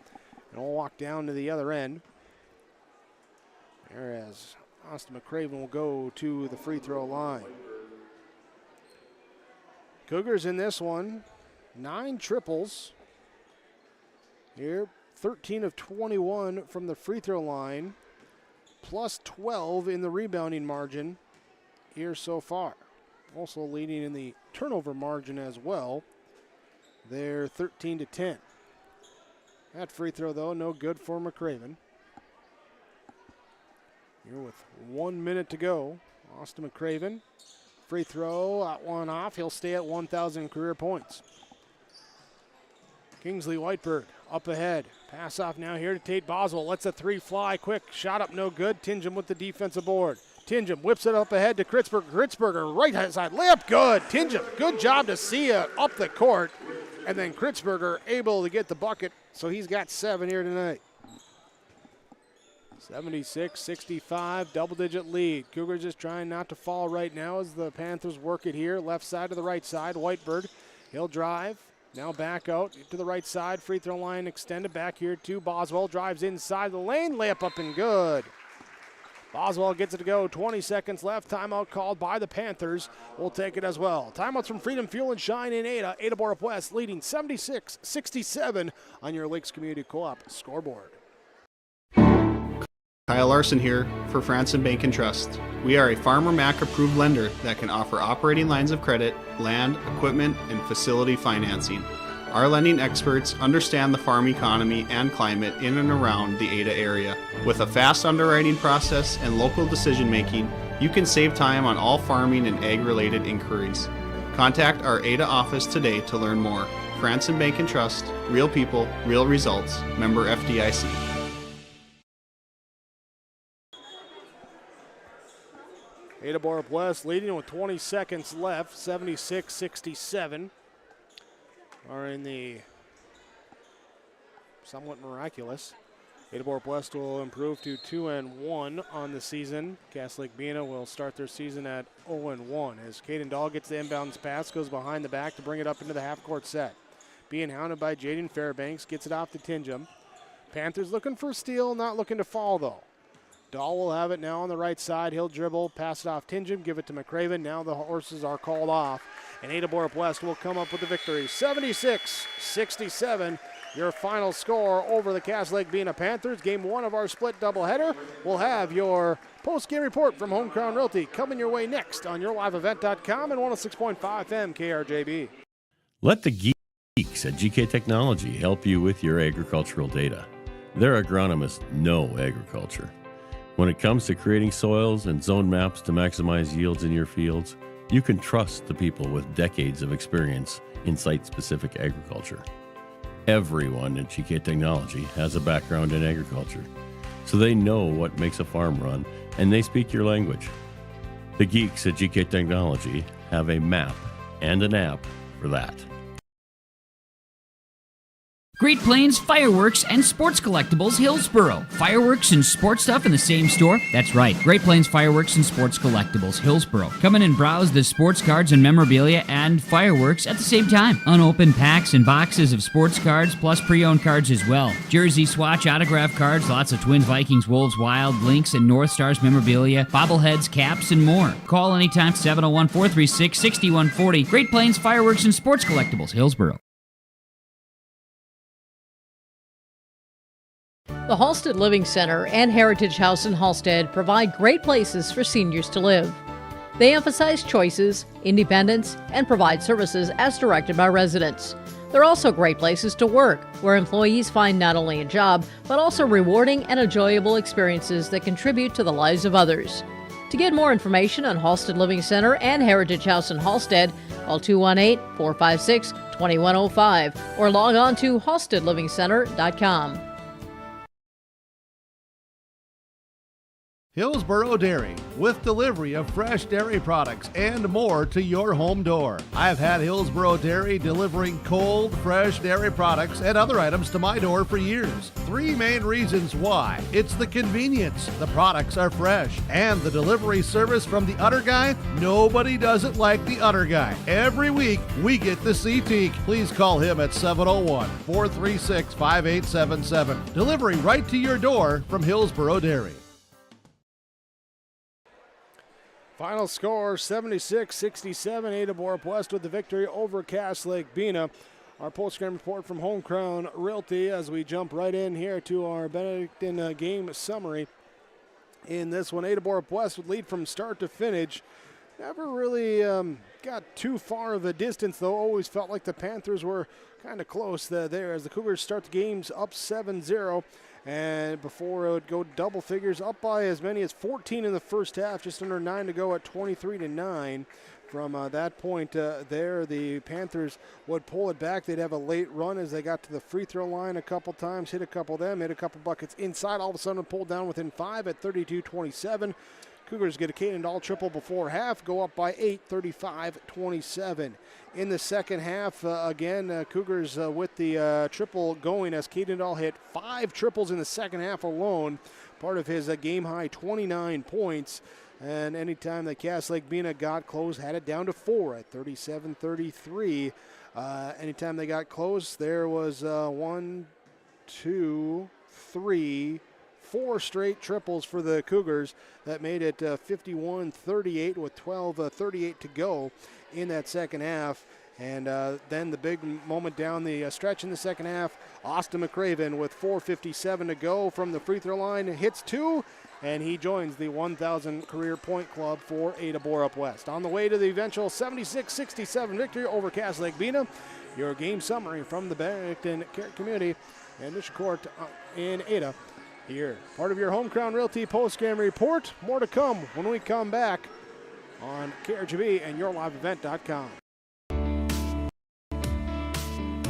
and we'll walk down to the other end. Whereas Austin McCraven will go to the free throw line. Cougars in this one, 9 triples. Here, 13 of 21 from the free throw line, plus 12 in the rebounding margin here so far. Also leading in the turnover margin as well. They're 13-10. That free throw, though, no good for McCraven. Here with 1 minute to go, Austin McCraven. Free throw, out one off. He'll stay at 1,000 career points. Kingsley Whitebird up ahead. Pass off now here to Tate Boswell. Lets a three fly quick. Shot up no good. Tinjum with the defensive board. Tinjum whips it up ahead to Kritzberger. Kritzberger right side layup good. Tinjum, good job to see it up the court. And then Kritzberger able to get the bucket. So he's got 7 here tonight. 76-65, double-digit lead. Cougars just trying not to fall right now as the Panthers work it here. Left side to the right side. Whitebird, he'll drive. Now back out to the right side. Free throw line extended back here to Boswell. Drives inside the lane. Layup up and good. Boswell gets it to go. 20 seconds left. Timeout called by the Panthers. We'll take it as well. Timeouts from Freedom Fuel and Shine in Ada. Ada-Borup-West leading 76-67 on your Lakes Community Co-op scoreboard. Kyle Larson here for Franson Bank and Trust. We are a Farmer Mac approved lender that can offer operating lines of credit, land, equipment, and facility financing. Our lending experts understand the farm economy and climate in and around the Ada area. With a fast underwriting process and local decision making, you can save time on all farming and ag-related inquiries. Contact our Ada office today to learn more. Franson Bank and Trust, real people, real results. Member FDIC. Ada-Borup-West leading with 20 seconds left, 76-67. Are in the somewhat miraculous. Ada-Borup-West will improve to 2-1 on the season. Lake-Bena will start their season at 0-1 as Caden Dahl gets the inbounds pass, goes behind the back to bring it up into the half-court set. Being hounded by Jaden Fairbanks, gets it off to Tinjum. Panthers looking for a steal, not looking to fall though. Dahl will have it now on the right side. He'll dribble, pass it off Tinjum, give it to McCraven. Now the horses are called off, and Ada-Borup-West will come up with the victory. 76-67, your final score over the Lake-Bena Panthers. Game 1 of our split doubleheader. We'll have your post-game report from Home Crown Realty coming your way next on yourliveevent.com and 106.5 FM KRJB. Let the geeks at GK Technology help you with your agricultural data. Their agronomists know agriculture. When it comes to creating soils and zone maps to maximize yields in your fields, you can trust the people with decades of experience in site-specific agriculture. Everyone at GK Technology has a background in agriculture, so they know what makes a farm run, and they speak your language. The geeks at GK Technology have a map and an app for that. Great Plains Fireworks and Sports Collectibles, Hillsboro. Fireworks and sports stuff in the same store? That's right, Great Plains Fireworks and Sports Collectibles, Hillsboro. Come in and browse the sports cards and memorabilia and fireworks at the same time. Unopened packs and boxes of sports cards, plus pre-owned cards as well. Jersey, swatch, autograph cards, lots of Twins, Vikings, Wolves, Wild, Lynx, and North Stars memorabilia, bobbleheads, caps, and more. Call anytime, 701-436-6140. Great Plains Fireworks and Sports Collectibles, Hillsboro. The Halstead Living Center and Heritage House in Halstead provide great places for seniors to live. They emphasize choices, independence, and provide services as directed by residents. They're also great places to work, where employees find not only a job, but also rewarding and enjoyable experiences that contribute to the lives of others. To get more information on Halstead Living Center and Heritage House in Halstead, call 218-456-2105 or log on to halsteadlivingcenter.com. Hillsboro Dairy, with delivery of fresh dairy products and more to your home door. I've had Hillsboro Dairy delivering cold, fresh dairy products and other items to my door for years. 3 main reasons why. It's the convenience, the products are fresh, and the delivery service from the Udder Guy. Nobody does it like the Udder Guy. Every week, we get to see Teak. Please call him at 701-436-5877. Delivery right to your door from Hillsboro Dairy. Final score 76-67. Ada-Borup-West with the victory over Cass Lake-Bena. Our post-game report from Home Crown Realty as we jump right in here to our Benedictine game summary. In this one, Ada-Borup-West would lead from start to finish. Never really got too far of a distance, though. Always felt like the Panthers were kind of close there as the Cougars start the games up 7-0. And before it would go double figures, up by as many as 14 in the first half, just under 9 to go at 23-9. From that point there, the Panthers would pull it back. They'd have a late run as they got to the free throw line a couple times, hit a couple of them, hit a couple buckets inside. All of a sudden, pulled down within 5 at 32-27. Cougars get a Caden Dahl triple before half, go up by 8, 35-27. In the second half, again, Cougars with the triple going as Caden Dahl hit 5 triples in the second half alone, part of his game-high 29 points. And anytime that Cass Lake-Bena got close, had it down to 4 at 37-33. Anytime they got close, there was 1, 2, 3, 4 straight triples for the Cougars. That made it 51-38 with 12:38 to go in that second half. And then the big moment down the stretch in the second half, Austin McCraven with 4:57 to go from the free throw line hits 2, and he joins the 1,000 career point club for Ada-Borup-West. On the way to the eventual 76-67 victory over Cass Lake-Bena, your game summary from the Benedictine community and Mission Court in Ada. Here, part of your Home Crown Realty post-game report. More to come when we come back on KRGB and YourLiveEvent.com.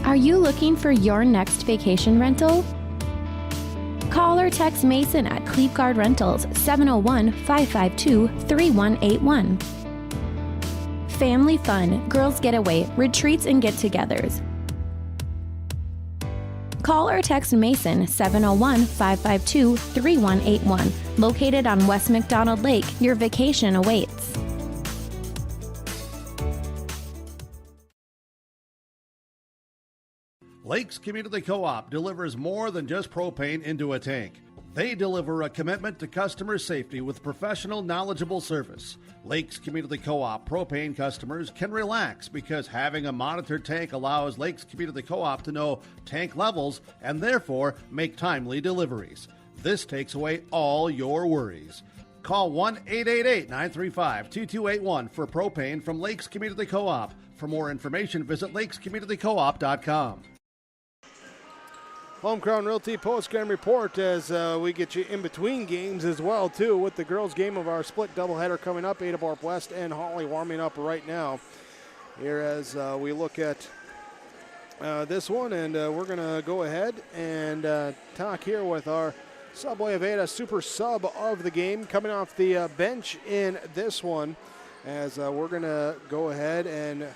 Are you looking for your next vacation rental? Call or text Mason at Cleave Guard Rentals 701-552-3181. Family fun, girls getaway, retreats and get-togethers. Call or text Mason 701-552-3181. Located on West McDonald Lake, your vacation awaits. Lakes Community Co-op delivers more than just propane into a tank. They deliver a commitment to customer safety with professional, knowledgeable service. Lakes Community Co-op propane customers can relax because having a monitored tank allows Lakes Community Co-op to know tank levels and therefore make timely deliveries. This takes away all your worries. Call 1-888-935-2281 for propane from Lakes Community Co-op. For more information, visit lakescommunitycoop.com. Home Crown Realty post-game report as we get you in between games as well, too, with the girls' game of our split doubleheader coming up. Ada-Borup-West and Holly warming up right now. Here as we look at this one, and we're going to go ahead and talk here with our Subway of Ada super sub of the game coming off the bench in this one, as we're going to go ahead and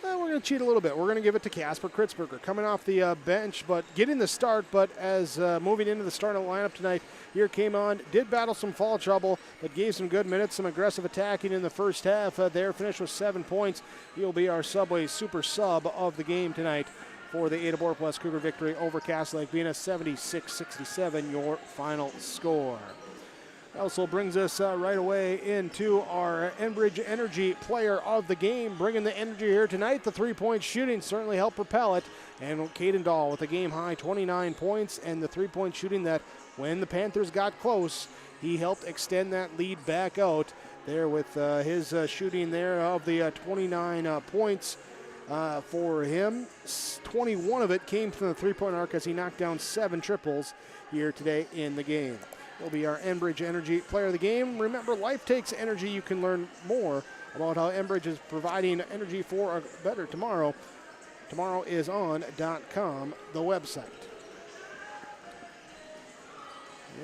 we're going to cheat a little bit. We're going to give it to Casper Kritzberger coming off the bench, but getting the start. But as moving into the starting lineup tonight, here came on, did battle some foul trouble, but gave some good minutes, some aggressive attacking in the first half. There finished with 7 points. He'll be our Subway super sub of the game tonight for the Ada-Borup-West Cougar victory over Cass Lake-Bena, 76-67, your final score. Also brings us right away into our Enbridge Energy player of the game. Bringing the energy here tonight. The three-point shooting certainly helped propel it. And Caden Dahl with a game-high 29 points. And the three-point shooting that when the Panthers got close, he helped extend that lead back out there with his shooting there of the 29 points for him. 21 of it came from the three-point arc as he knocked down 7 triples here today in the game. Will be our Enbridge Energy player of the game. Remember, life takes energy. You can learn more about how Enbridge is providing energy for a better tomorrow. Tomorrowison.com, the website.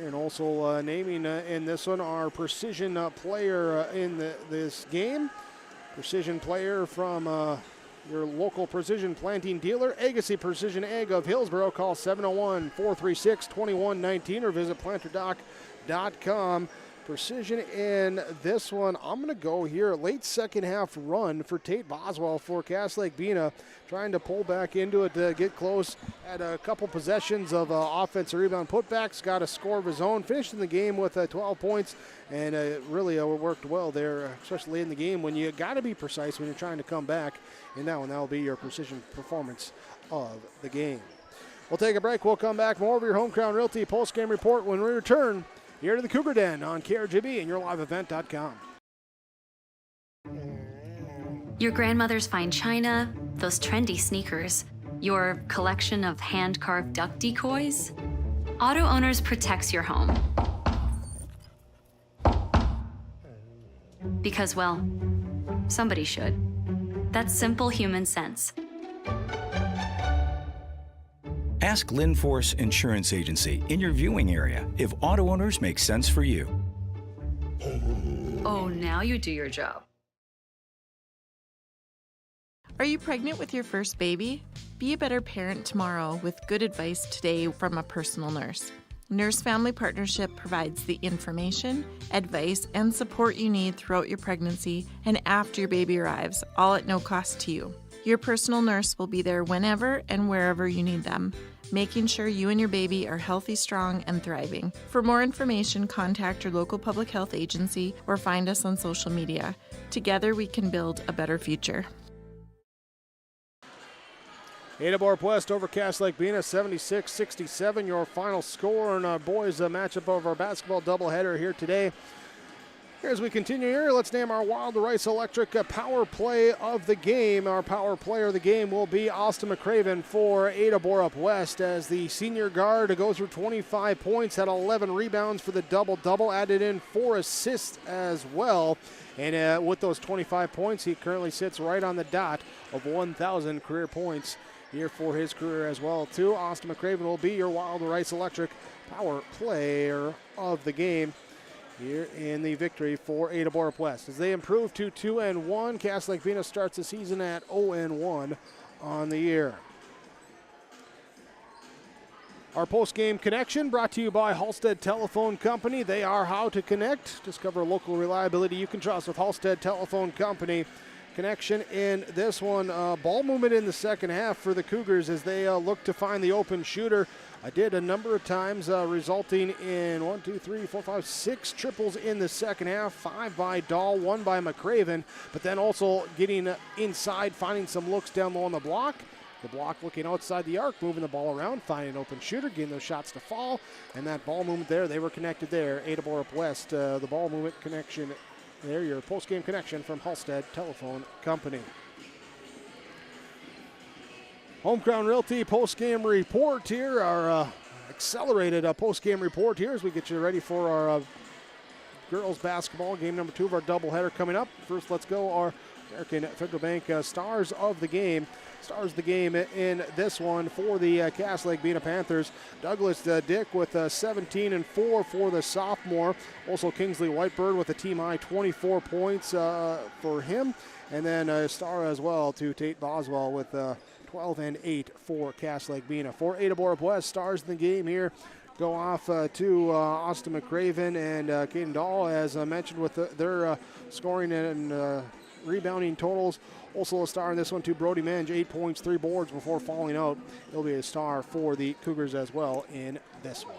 And also naming in this one our precision player in this game. Precision player from your local precision planting dealer, Agassi Precision Ag of Hillsboro. Call 701-436-2119 or visit planterdoc.com. Precision in this one. I'm going to go here. Late second half run for Tate Boswell for Cass Lake-Bena. Trying to pull back into it to get close. Had a couple possessions of offensive rebound putbacks. Got a score of his own. Finished in the game with 12 points. And really worked well there, especially in the game when you got to be precise when you're trying to come back. And that will be your precision performance of the game. We'll take a break. We'll come back. More of your Home Crown Realty post-game report when we return here to the Cougar Den on KRGB and yourliveevent.com. Your grandmother's fine china, those trendy sneakers, your collection of hand-carved duck decoys. Auto Owners protects your home. Because, well, somebody should. That's simple human sense. Ask Linforce Insurance Agency in your viewing area if Auto Owners makes sense for you. Oh, now you do your job. Are you pregnant with your first baby? Be a better parent tomorrow with good advice today from a personal nurse. Nurse Family Partnership provides the information, advice, and support you need throughout your pregnancy and after your baby arrives, all at no cost to you. Your personal nurse will be there whenever and wherever you need them, making sure you and your baby are healthy, strong, and thriving. For more information, contact your local public health agency or find us on social media. Together, we can build a better future. Ada-Borup-West over Cass Lake-Bena, 76-67. Your final score in our boys' matchup of our basketball doubleheader here today. Here as we continue here, let's name our Wild Rice Electric power play of the game. Our power player of the game will be Austin McCraven for Ada-Borup-West as the senior guard goes for 25 points, had 11 rebounds for the double-double, added in 4 assists as well. And with those 25 points, he currently sits right on the dot of 1,000 career points here for his career as well, too. Austin McCraven will be your Wild Rice Electric power player of the game here in the victory for Ada-Borup-West. As they improve to 2-1, Cass Lake-Bena starts the season at 0-1 on the year. Our post-game connection brought to you by Halstead Telephone Company. They are how to connect. Discover local reliability you can trust with Halstead Telephone Company. Connection in this one. Ball movement in the second half for the Cougars as they look to find the open shooter. I did a number of times, resulting in 6 triples in the second half. 5 by Dahl, 1 by McCraven, but then also getting inside, finding some looks down low on the block. The block looking outside the arc, moving the ball around, finding an open shooter, getting those shots to fall, and that ball movement there, they were connected there. Ada-Borup-West, the ball movement connection there, your post-game connection from Halstead Telephone Company. Home Crown Realty post-game report here, our accelerated post-game report here as we get you ready for our girls basketball game number 2 of our doubleheader coming up. First, let's go our American Federal Bank stars of the game. Stars the game in this one for the Cass Lake-Bena Panthers. Douglas Dick with 17 and 4 for the sophomore. Also Kingsley Whitebird with a team-high 24 points for him. And then a star as well to Tate Boswell with 12 and 8 for Cass Lake-Bena. For Ada-Borup-West, stars in the game here go off to Austin McCraven and Caden Dahl, as I mentioned, with their scoring and rebounding totals. Also a star in this one to Brody Mange, 8 points, 3 boards before falling out. He'll be a star for the Cougars as well in this one.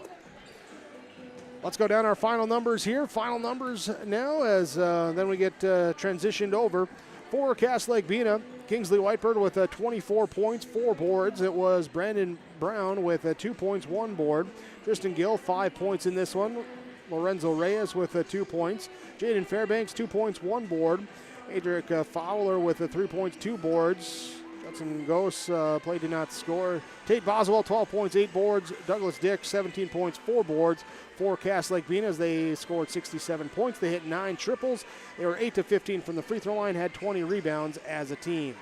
Let's go down our final numbers here. Final numbers now as then we get transitioned over. For Cass Lake-Bena, Kingsley Whitebird with 24 points, 4 boards. It was Brandon Brown with 2 points, 1 board. Tristan Gill, 5 points in this one. Lorenzo Reyes with 2 points. Jaden Fairbanks, 2 points, 1 board. Adric Fowler with 3 points, 2 boards. Judson Gose played, did not score. Tate Boswell, 12 points, 8 boards. Douglas Dick, 17 points, 4 boards. For Cass Lake-Bena, as they scored 67 points. They hit 9 triples. They were 8 to 15 from the free throw line, had 20 rebounds as a team.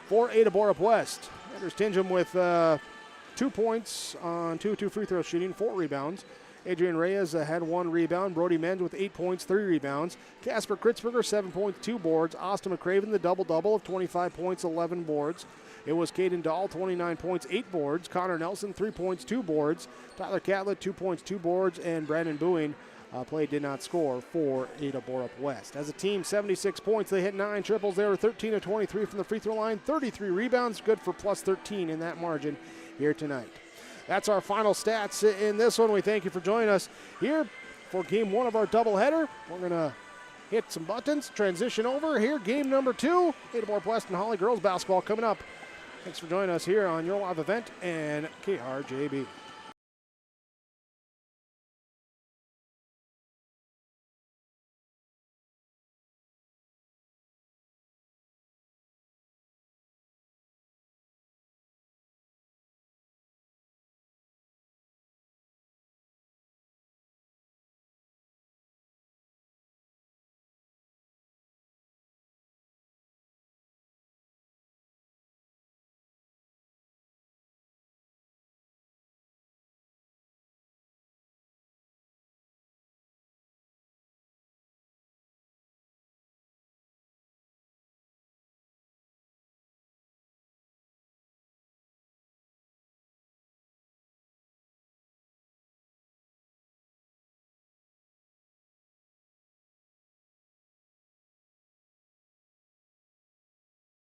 For Ada-Borup-West, Anders Tingham with 2 points on 2 free throw shooting, 4 rebounds. Adrian Reyes had 1 rebound. Brody Menge with 8 points, 3 rebounds. Casper Kritzberger, 7 points, 2 boards. Austin McCraven, the double-double of 25 points, 11 boards. It was Caden Dahl, 29 points, 8 boards. Connor Nelson, 3 points, 2 boards. Tyler Catlett, 2 points, 2 boards. And Brandon Booing did not score for Ada-Borup-West. As a team, 76 points. They hit 9 triples. They were 13 of 23 from the free throw line. 33 rebounds, good for plus 13 in that margin here tonight. That's our final stats in this one. We thank you for joining us here for game 1 of our doubleheader. We're going to hit some buttons, transition over here. Game number 2, Ada-Borup-West and Holly girls basketball coming up. Thanks for joining us here on your live event and KRJB.